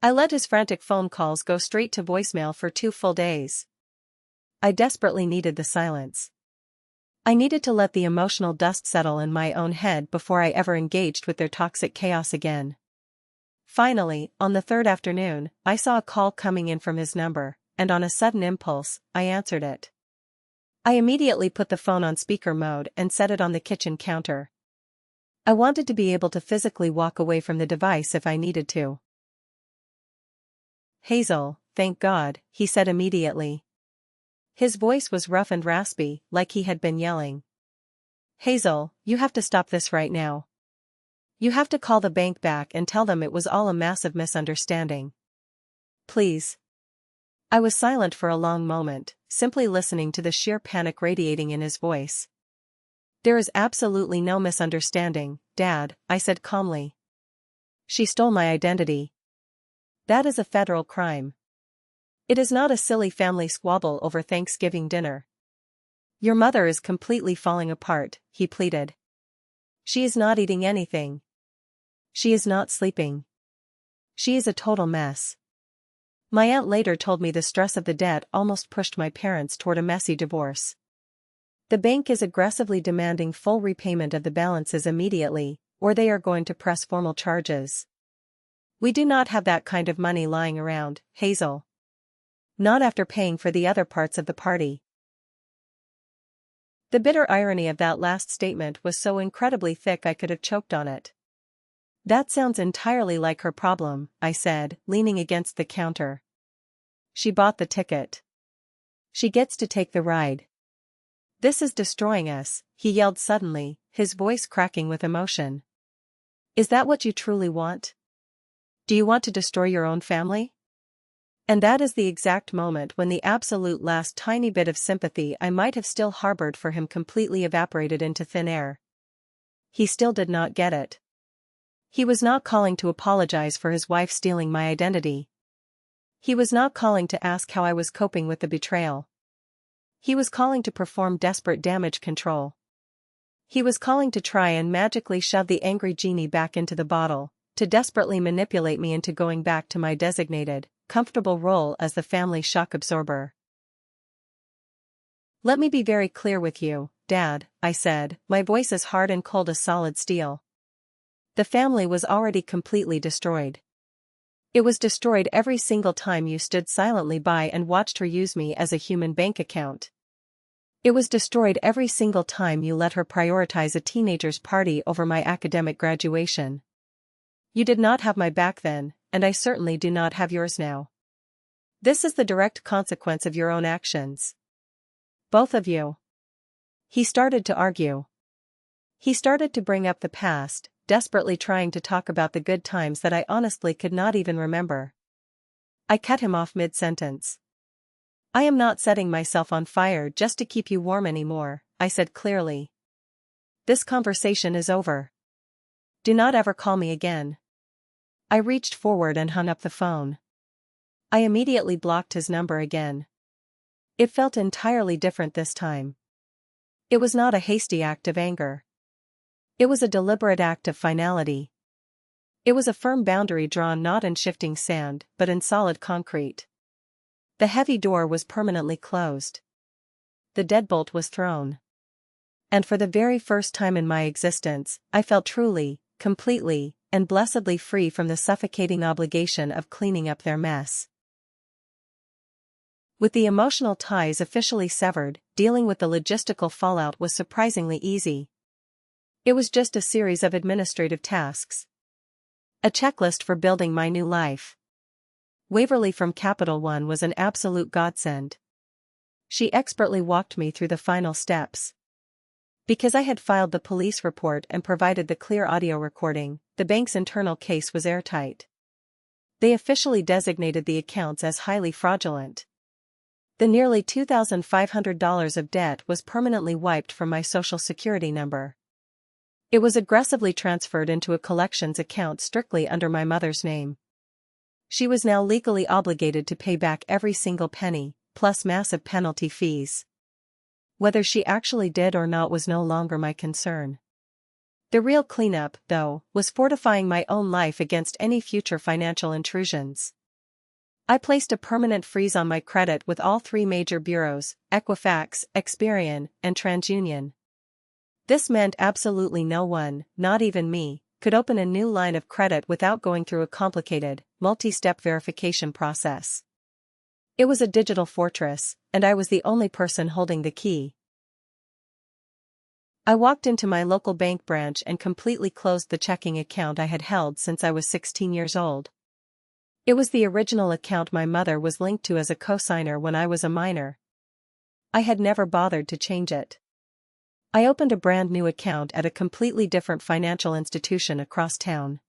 A: I let his frantic phone calls go straight to voicemail for 2 full days. I desperately needed the silence. I needed to let the emotional dust settle in my own head before I ever engaged with their toxic chaos again. Finally, on the 3rd afternoon, I saw a call coming in from his number, and on a sudden impulse, I answered it. I immediately put the phone on speaker mode and set it on the kitchen counter. I wanted to be able to physically walk away from the device if I needed to. Hazel, thank God, he said immediately. His voice was rough and raspy, like he had been yelling. Hazel, you have to stop this right now. You have to call the bank back and tell them it was all a massive misunderstanding. Please. I was silent for a long moment, simply listening to the sheer panic radiating in his voice. There is absolutely no misunderstanding, Dad, I said calmly. She stole my identity. That is a federal crime. It is not a silly family squabble over Thanksgiving dinner. Your mother is completely falling apart, he pleaded. She is not eating anything. She is not sleeping. She is a total mess. My aunt later told me the stress of the debt almost pushed my parents toward a messy divorce. The bank is aggressively demanding full repayment of the balances immediately, or they are going to press formal charges. We do not have that kind of money lying around, Hazel. Not after paying for the other parts of the party. The bitter irony of that last statement was so incredibly thick I could have choked on it. That sounds entirely like her problem, I said, leaning against the counter. She bought the ticket. She gets to take the ride. This is destroying us, he yelled suddenly, his voice cracking with emotion. Is that what you truly want? Do you want to destroy your own family? And that is the exact moment when the absolute last tiny bit of sympathy I might have still harbored for him completely evaporated into thin air. He still did not get it. He was not calling to apologize for his wife stealing my identity. He was not calling to ask how I was coping with the betrayal. He was calling to perform desperate damage control. He was calling to try and magically shove the angry genie back into the bottle, to desperately manipulate me into going back to my designated, comfortable role as the family shock absorber. Let me be very clear with you, Dad, I said, my voice as hard and cold as solid steel. The family was already completely destroyed. It was destroyed every single time you stood silently by and watched her use me as a human bank account. It was destroyed every single time you let her prioritize a teenager's party over my academic graduation. You did not have my back then, and I certainly do not have yours now. This is the direct consequence of your own actions. Both of you. He started to argue. He started to bring up the past, desperately trying to talk about the good times that I honestly could not even remember. I cut him off mid-sentence. I am not setting myself on fire just to keep you warm anymore, I said clearly. This conversation is over. Do not ever call me again. I reached forward and hung up the phone. I immediately blocked his number again. It felt entirely different this time. It was not a hasty act of anger. It was a deliberate act of finality. It was a firm boundary drawn not in shifting sand but in solid concrete. The heavy door was permanently closed. The deadbolt was thrown. And for the very first time in my existence, I felt truly, completely, and blessedly free from the suffocating obligation of cleaning up their mess. With the emotional ties officially severed, dealing with the logistical fallout was surprisingly easy. It was just a series of administrative tasks. A checklist for building my new life. Waverly from Capital One was an absolute godsend. She expertly walked me through the final steps. Because I had filed the police report and provided the clear audio recording, the bank's internal case was airtight. They officially designated the accounts as highly fraudulent. The nearly $2,500 of debt was permanently wiped from my Social Security number. It was aggressively transferred into a collections account strictly under my mother's name. She was now legally obligated to pay back every single penny, plus massive penalty fees. Whether she actually did or not was no longer my concern. The real cleanup, though, was fortifying my own life against any future financial intrusions. I placed a permanent freeze on my credit with all three major bureaus, Equifax, Experian, and TransUnion. This meant absolutely no one, not even me, could open a new line of credit without going through a complicated, multi-step verification process. It was a digital fortress, and I was the only person holding the key. I walked into my local bank branch and completely closed the checking account I had held since I was 16 years old. It was the original account my mother was linked to as a cosigner when I was a minor. I had never bothered to change it. I opened a brand new account at a completely different financial institution across town.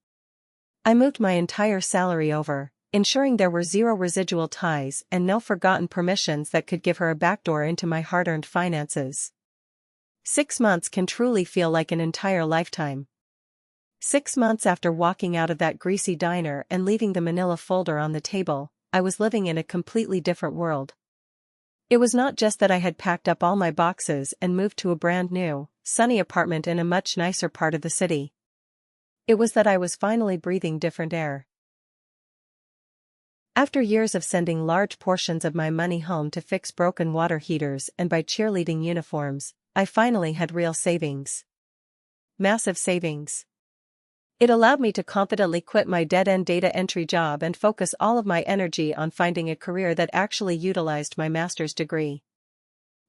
A: I moved my entire salary over, ensuring there were zero residual ties and no forgotten permissions that could give her a backdoor into my hard-earned finances. 6 months can truly feel like an entire lifetime. 6 months after walking out of that greasy diner and leaving the manila folder on the table, I was living in a completely different world. It was not just that I had packed up all my boxes and moved to a brand new, sunny apartment in a much nicer part of the city. It was that I was finally breathing different air. After years of sending large portions of my money home to fix broken water heaters and buy cheerleading uniforms, I finally had real savings. Massive savings. It allowed me to confidently quit my dead-end data entry job and focus all of my energy on finding a career that actually utilized my master's degree.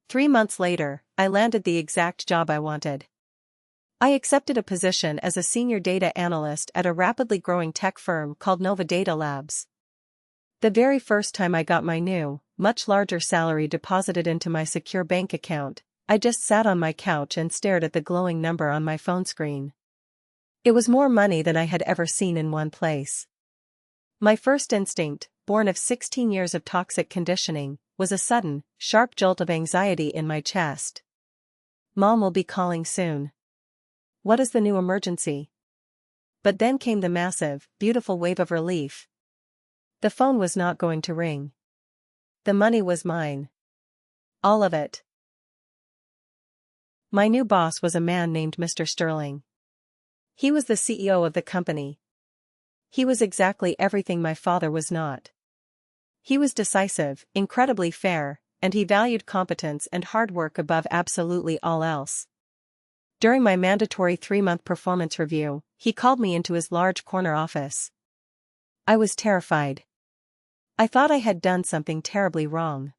A: 3 months later, I landed the exact job I wanted. I accepted a position as a senior data analyst at a rapidly growing tech firm called Nova Data Labs. The very first time I got my new, much larger salary deposited into my secure bank account, I just sat on my couch and stared at the glowing number on my phone screen. It was more money than I had ever seen in one place. My first instinct, born of 16 years of toxic conditioning, was a sudden, sharp jolt of anxiety in my chest. Mom will be calling soon. What is the new emergency? But then came the massive, beautiful wave of relief. The phone was not going to ring. The money was mine. All of it. My new boss was a man named Mr. Sterling. He was the CEO of the company. He was exactly everything my father was not. He was decisive, incredibly fair, and he valued competence and hard work above absolutely all else. During my mandatory 3-month performance review, he called me into his large corner office. I was terrified. I thought I had done something terribly wrong.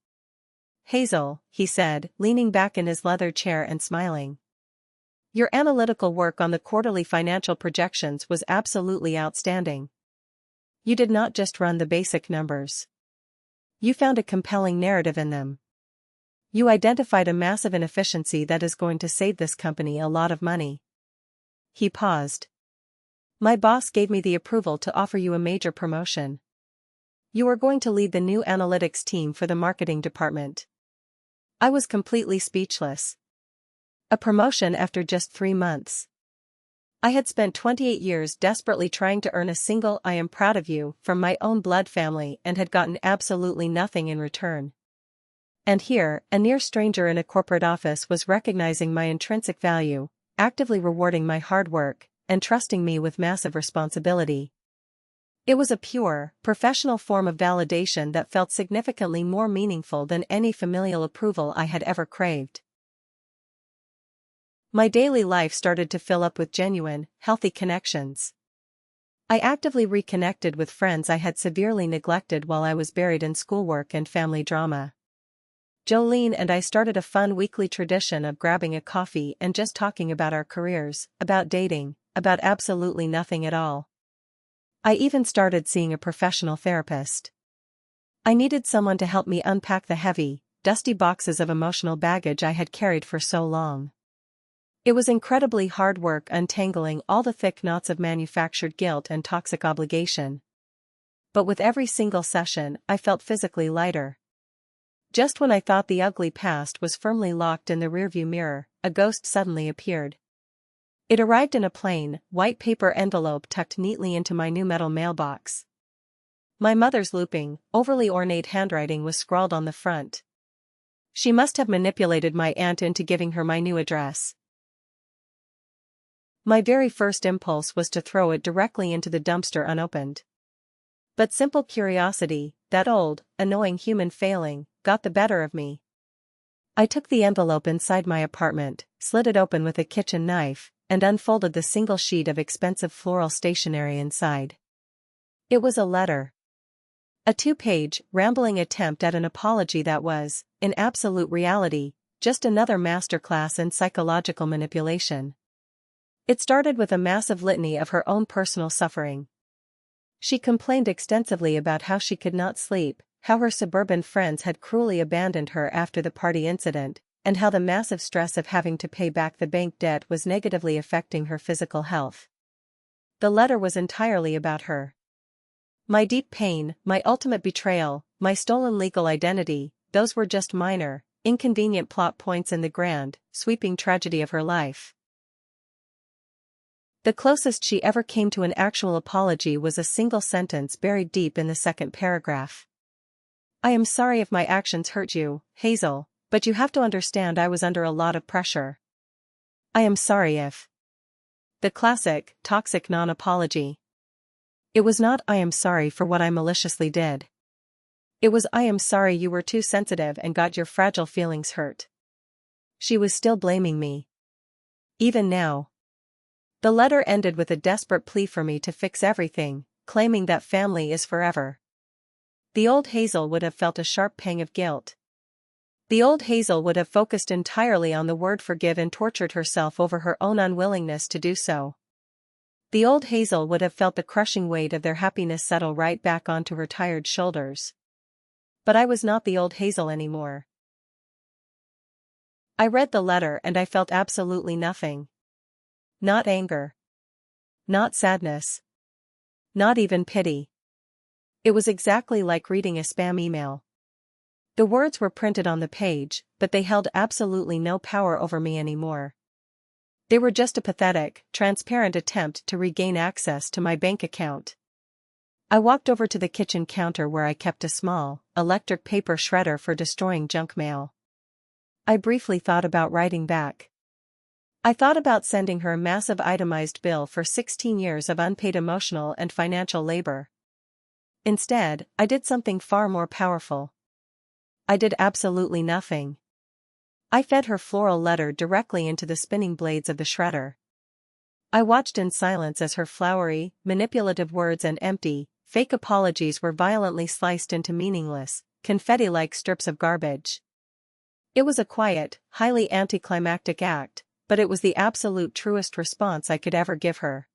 A: Hazel, he said, leaning back in his leather chair and smiling. Your analytical work on the quarterly financial projections was absolutely outstanding. You did not just run the basic numbers. You found a compelling narrative in them. You identified a massive inefficiency that is going to save this company a lot of money. He paused. My boss gave me the approval to offer you a major promotion. You are going to lead the new analytics team for the marketing department. I was completely speechless. A promotion after just 3 months. I had spent 28 years desperately trying to earn a single "I am proud of you" from my own blood family and had gotten absolutely nothing in return. And here, a near stranger in a corporate office was recognizing my intrinsic value, actively rewarding my hard work, and trusting me with massive responsibility. It was a pure, professional form of validation that felt significantly more meaningful than any familial approval I had ever craved. My daily life started to fill up with genuine, healthy connections. I actively reconnected with friends I had severely neglected while I was buried in schoolwork and family drama. Jolene and I started a fun weekly tradition of grabbing a coffee and just talking about our careers, about dating, about absolutely nothing at all. I even started seeing a professional therapist. I needed someone to help me unpack the heavy, dusty boxes of emotional baggage I had carried for so long. It was incredibly hard work untangling all the thick knots of manufactured guilt and toxic obligation. But with every single session, I felt physically lighter. Just when I thought the ugly past was firmly locked in the rearview mirror, a ghost suddenly appeared. It arrived in a plain, white paper envelope tucked neatly into my new metal mailbox. My mother's looping, overly ornate handwriting was scrawled on the front. She must have manipulated my aunt into giving her my new address. My very first impulse was to throw it directly into the dumpster unopened. But simple curiosity, that old, annoying human failing, got the better of me. I took the envelope inside my apartment, slid it open with a kitchen knife, and unfolded the single sheet of expensive floral stationery inside. It was a letter. A 2-page, rambling attempt at an apology that was, in absolute reality, just another masterclass in psychological manipulation. It started with a massive litany of her own personal suffering. She complained extensively about how she could not sleep, how her suburban friends had cruelly abandoned her after the party incident, and how the massive stress of having to pay back the bank debt was negatively affecting her physical health. The letter was entirely about her. My deep pain, my ultimate betrayal, my stolen legal identity, those were just minor, inconvenient plot points in the grand, sweeping tragedy of her life. The closest she ever came to an actual apology was a single sentence buried deep in the second paragraph. I am sorry if my actions hurt you, Hazel, but you have to understand I was under a lot of pressure. I am sorry if. The classic, toxic non-apology. It was not I am sorry for what I maliciously did. It was I am sorry you were too sensitive and got your fragile feelings hurt. She was still blaming me. Even now. The letter ended with a desperate plea for me to fix everything, claiming that family is forever. The old Hazel would have felt a sharp pang of guilt. The old Hazel would have focused entirely on the word forgive and tortured herself over her own unwillingness to do so. The old Hazel would have felt the crushing weight of their happiness settle right back onto her tired shoulders. But I was not the old Hazel anymore. I read the letter and I felt absolutely nothing. Not anger. Not sadness. Not even pity. It was exactly like reading a spam email. The words were printed on the page, but they held absolutely no power over me anymore. They were just a pathetic, transparent attempt to regain access to my bank account. I walked over to the kitchen counter where I kept a small, electric paper shredder for destroying junk mail. I briefly thought about writing back. I thought about sending her a massive itemized bill for 16 years of unpaid emotional and financial labor. Instead, I did something far more powerful. I did absolutely nothing. I fed her floral letter directly into the spinning blades of the shredder. I watched in silence as her flowery, manipulative words and empty, fake apologies were violently sliced into meaningless, confetti-like strips of garbage. It was a quiet, highly anticlimactic act, but it was the absolute truest response I could ever give her.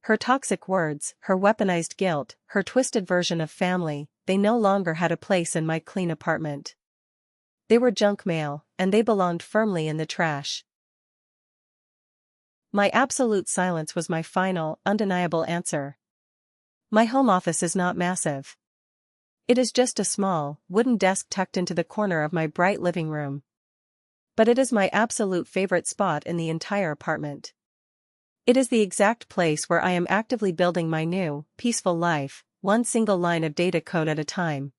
A: Her toxic words, her weaponized guilt, her twisted version of family, they no longer had a place in my clean apartment. They were junk mail, and they belonged firmly in the trash. My absolute silence was my final, undeniable answer. My home office is not massive. It is just a small, wooden desk tucked into the corner of my bright living room. But it is my absolute favorite spot in the entire apartment. It is the exact place where I am actively building my new, peaceful life, one single line of data code at a time.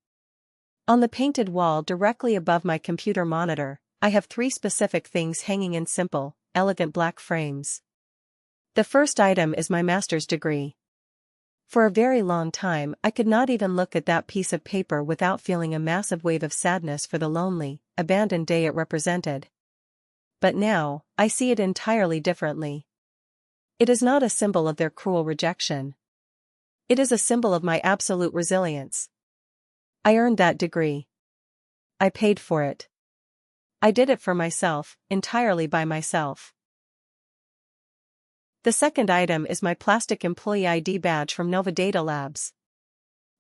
A: On the painted wall directly above my computer monitor, I have 3 specific things hanging in simple, elegant black frames. The first item is my master's degree. For a very long time I could not even look at that piece of paper without feeling a massive wave of sadness for the lonely, abandoned day it represented. But now, I see it entirely differently. It is not a symbol of their cruel rejection. It is a symbol of my absolute resilience. I earned that degree. I paid for it. I did it for myself, entirely by myself. The second item is my plastic employee ID badge from Nova Data Labs.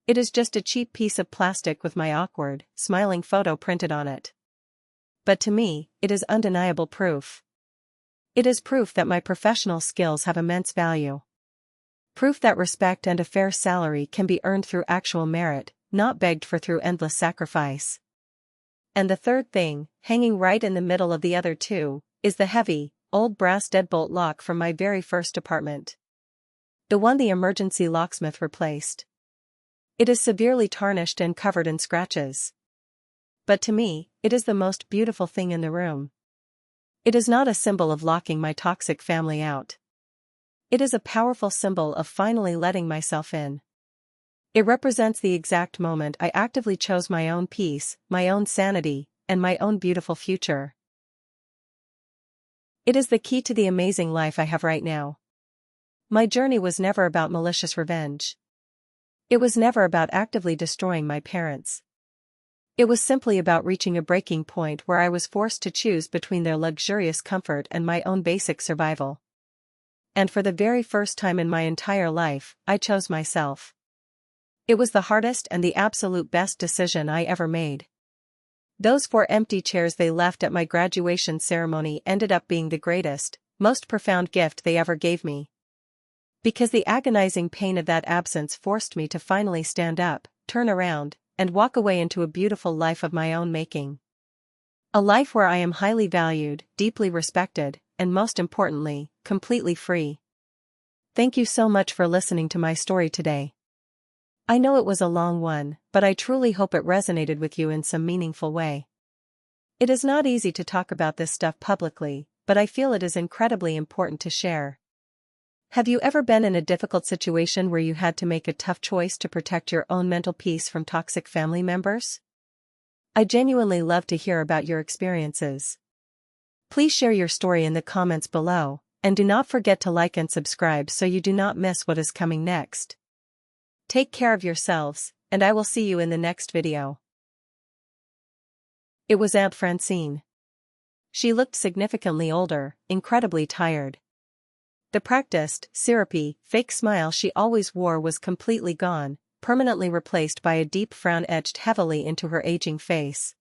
A: It is just a cheap piece of plastic with my awkward, smiling photo printed on it. But to me, it is undeniable proof. It is proof that my professional skills have immense value. Proof that respect and a fair salary can be earned through actual merit, not begged for through endless sacrifice. And the third thing, hanging right in the middle of the other two, is the heavy, old brass deadbolt lock from my very first apartment. The one the emergency locksmith replaced. It is severely tarnished and covered in scratches. But to me, it is the most beautiful thing in the room. It is not a symbol of locking my toxic family out. It is a powerful symbol of finally letting myself in. It represents the exact moment I actively chose my own peace, my own sanity, and my own beautiful future. It is the key to the amazing life I have right now. My journey was never about malicious revenge. It was never about actively destroying my parents. It was simply about reaching a breaking point where I was forced to choose between their luxurious comfort and my own basic survival. And for the very first time in my entire life, I chose myself. It was the hardest and the absolute best decision I ever made. Those 4 empty chairs they left at my graduation ceremony ended up being the greatest, most profound gift they ever gave me. Because the agonizing pain of that absence forced me to finally stand up, turn around, and walk away into a beautiful life of my own making. A life where I am highly valued, deeply respected, and most importantly, completely free. Thank you so much for listening to my story today. I know it was a long one, but I truly hope it resonated with you in some meaningful way. It is not easy to talk about this stuff publicly, but I feel it is incredibly important to share. Have you ever been in a difficult situation where you had to make a tough choice to protect your own mental peace from toxic family members? I genuinely love to hear about your experiences. Please share your story in the comments below, and do not forget to like and subscribe so you do not miss what is coming next. Take care of yourselves, and I will see you in the next video. It was Aunt Francine. She looked significantly older, incredibly tired. The practiced, syrupy, fake smile she always wore was completely gone, permanently replaced by a deep frown etched heavily into her aging face.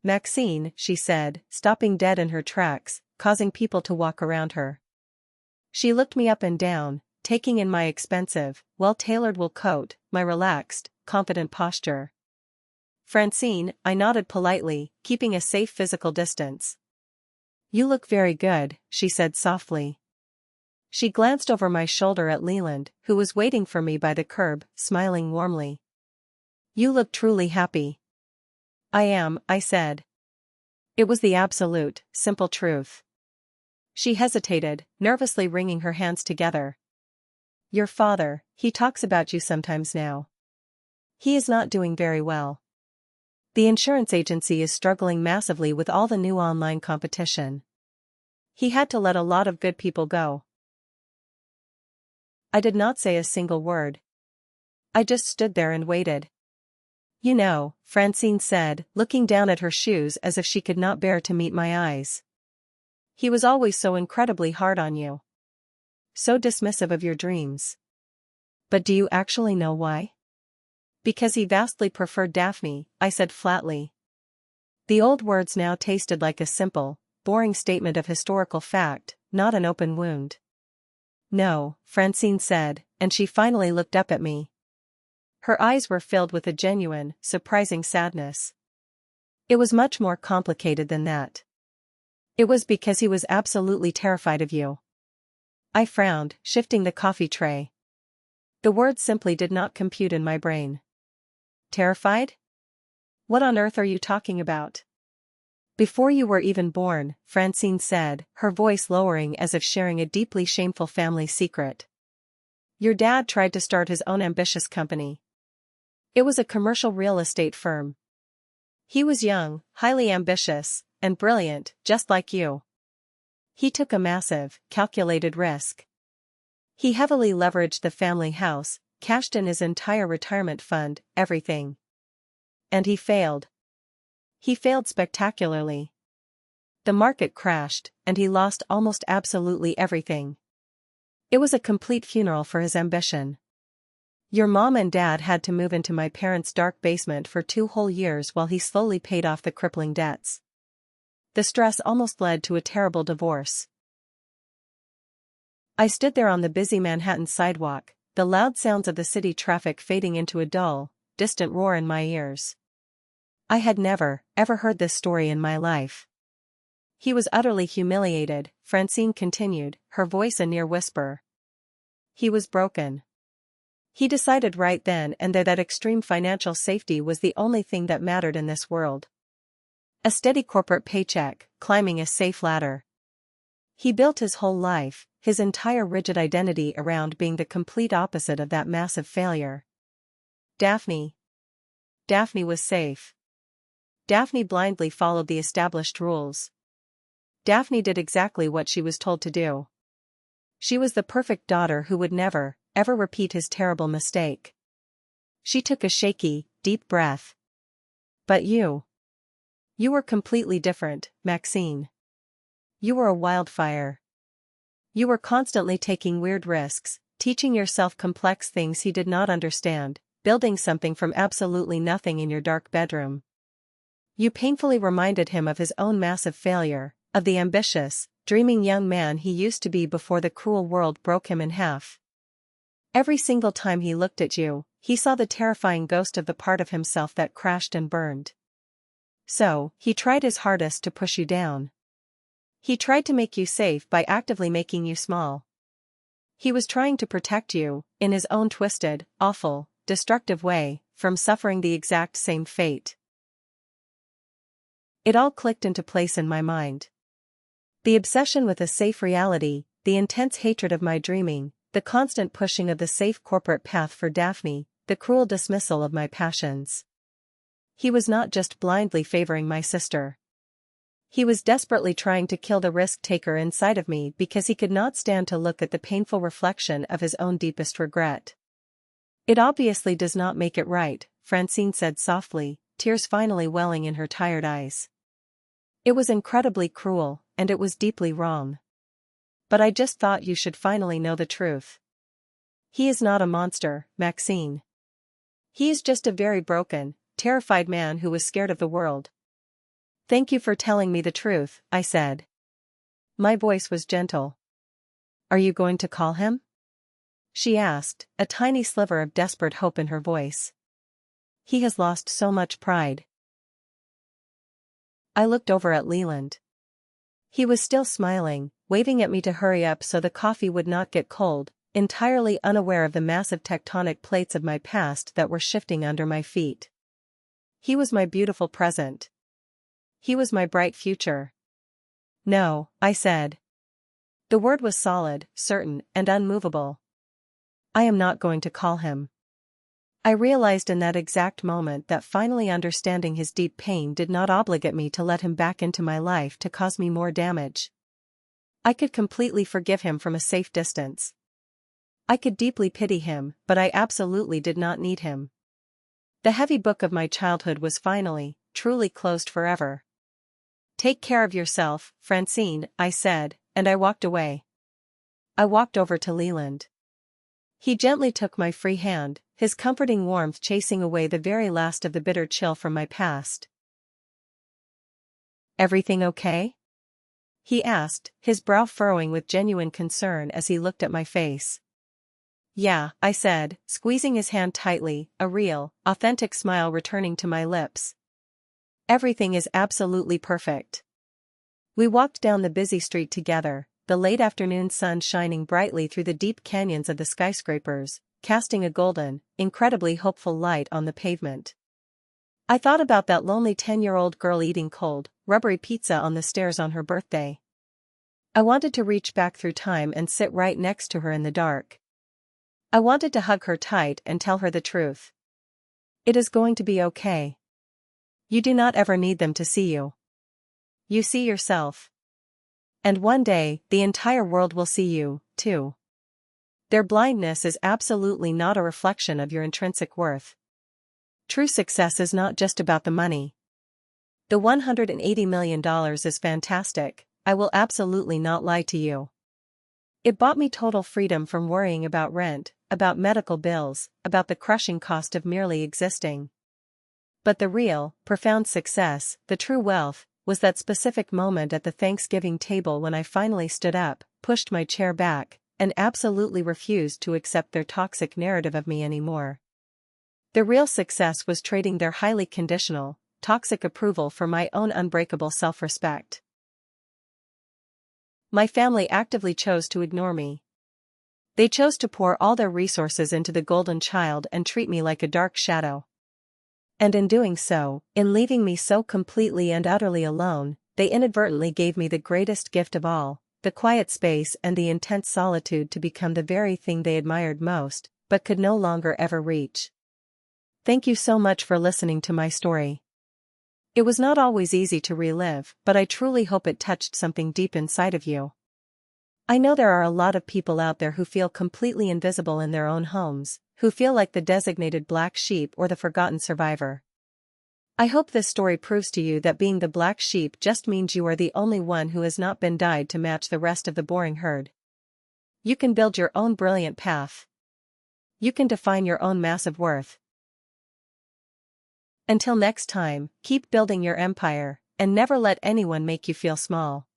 A: "Maxine," she said, stopping dead in her tracks, causing people to walk around her. She looked me up and down, taking in my expensive, well-tailored wool coat, my relaxed, confident posture. "Francine," I nodded politely, keeping a safe physical distance. "You look very good," she said softly. She glanced over my shoulder at Leland, who was waiting for me by the curb, smiling warmly. "You look truly happy." "I am," I said. It was the absolute, simple truth. She hesitated, nervously wringing her hands together. "Your father, he talks about you sometimes now. He is not doing very well. The insurance agency is struggling massively with all the new online competition. He had to let a lot of good people go." I did not say a single word. I just stood there and waited. You know, Francine said, looking down at her shoes as if she could not bear to meet my eyes. He was always so incredibly hard on you. So dismissive of your dreams. But do you actually know why? Because he vastly preferred Daphne, I said flatly. The old words now tasted like a simple, boring statement of historical fact, not an open wound. No, Francine said, and she finally looked up at me. Her eyes were filled with a genuine, surprising sadness. It was much more complicated than that. It was because he was absolutely terrified of you. I frowned, shifting the coffee tray. The words simply did not compute in my brain. Terrified? What on earth are you talking about? Before you were even born, Francine said, her voice lowering as if sharing a deeply shameful family secret. Your dad tried to start his own ambitious company. It was a commercial real estate firm. He was young, highly ambitious, and brilliant, just like you. He took a massive, calculated risk. He heavily leveraged the family house, cashed in his entire retirement fund, everything. And he failed. He failed spectacularly. The market crashed, and he lost almost absolutely everything. It was a complete funeral for his ambition. Your mom and dad had to move into my parents' dark basement for 2 whole years while he slowly paid off the crippling debts. The stress almost led to a terrible divorce. I stood there on the busy Manhattan sidewalk, the loud sounds of the city traffic fading into a dull, distant roar in my ears. I had never, ever heard this story in my life. He was utterly humiliated, Francine continued, her voice a near whisper. He was broken. He decided right then and there that extreme financial safety was the only thing that mattered in this world. A steady corporate paycheck, climbing a safe ladder. He built his whole life, his entire rigid identity around being the complete opposite of that massive failure. Daphne was safe. Daphne blindly followed the established rules. Daphne did exactly what she was told to do. She was the perfect daughter who would never, ever repeat his terrible mistake. She took a shaky, deep breath. But you were completely different, Maxine. You were a wildfire. You were constantly taking weird risks, teaching yourself complex things he did not understand, building something from absolutely nothing in your dark bedroom. You painfully reminded him of his own massive failure, of the ambitious, dreaming young man he used to be before the cruel world broke him in half. Every single time he looked at you, he saw the terrifying ghost of the part of himself that crashed and burned. So, he tried his hardest to push you down. He tried to make you safe by actively making you small. He was trying to protect you, in his own twisted, awful, destructive way, from suffering the exact same fate. It all clicked into place in my mind. The obsession with a safe reality, the intense hatred of my dreaming, the constant pushing of the safe corporate path for Daphne, the cruel dismissal of my passions. He was not just blindly favoring my sister. He was desperately trying to kill the risk-taker inside of me because he could not stand to look at the painful reflection of his own deepest regret. It obviously does not make it right, Francine said softly, tears finally welling in her tired eyes. It was incredibly cruel, and it was deeply wrong. But I just thought you should finally know the truth. He is not a monster, Maxine. He is just a very broken, terrified man who was scared of the world. Thank you for telling me the truth, I said. My voice was gentle. Are you going to call him? She asked, a tiny sliver of desperate hope in her voice. He has lost so much pride. I looked over at Leland. He was still smiling, waving at me to hurry up so the coffee would not get cold, entirely unaware of the massive tectonic plates of my past that were shifting under my feet. He was my beautiful present. He was my bright future. No, I said. The word was solid, certain, and unmovable. I am not going to call him. I realized in that exact moment that finally understanding his deep pain did not obligate me to let him back into my life to cause me more damage. I could completely forgive him from a safe distance. I could deeply pity him, but I absolutely did not need him. The heavy book of my childhood was finally, truly closed forever. Take care of yourself, Francine, I said, and I walked away. I walked over to Leland. He gently took my free hand, his comforting warmth chasing away the very last of the bitter chill from my past. Everything okay? He asked, his brow furrowing with genuine concern as he looked at my face. Yeah, I said, squeezing his hand tightly, a real, authentic smile returning to my lips. Everything is absolutely perfect. We walked down the busy street together, the late afternoon sun shining brightly through the deep canyons of the skyscrapers, casting a golden, incredibly hopeful light on the pavement. I thought about that lonely 10-year-old girl eating cold, rubbery pizza on the stairs on her birthday. I wanted to reach back through time and sit right next to her in the dark. I wanted to hug her tight and tell her the truth. It is going to be okay. You do not ever need them to see you. You see yourself. And one day, the entire world will see you, too. Their blindness is absolutely not a reflection of your intrinsic worth. True success is not just about the money. The $180 million is fantastic, I will absolutely not lie to you. It bought me total freedom from worrying about rent, about medical bills, about the crushing cost of merely existing. But the real, profound success, the true wealth, was that specific moment at the Thanksgiving table when I finally stood up, pushed my chair back, and absolutely refused to accept their toxic narrative of me anymore. The real success was trading their highly conditional, toxic approval for my own unbreakable self-respect. My family actively chose to ignore me. They chose to pour all their resources into the golden child and treat me like a dark shadow. And in doing so, in leaving me so completely and utterly alone, they inadvertently gave me the greatest gift of all, the quiet space and the intense solitude to become the very thing they admired most, but could no longer ever reach. Thank you so much for listening to my story. It was not always easy to relive, but I truly hope it touched something deep inside of you. I know there are a lot of people out there who feel completely invisible in their own homes, who feel like the designated black sheep or the forgotten survivor. I hope this story proves to you that being the black sheep just means you are the only one who has not been dyed to match the rest of the boring herd. You can build your own brilliant path. You can define your own massive worth. Until next time, keep building your empire, and never let anyone make you feel small.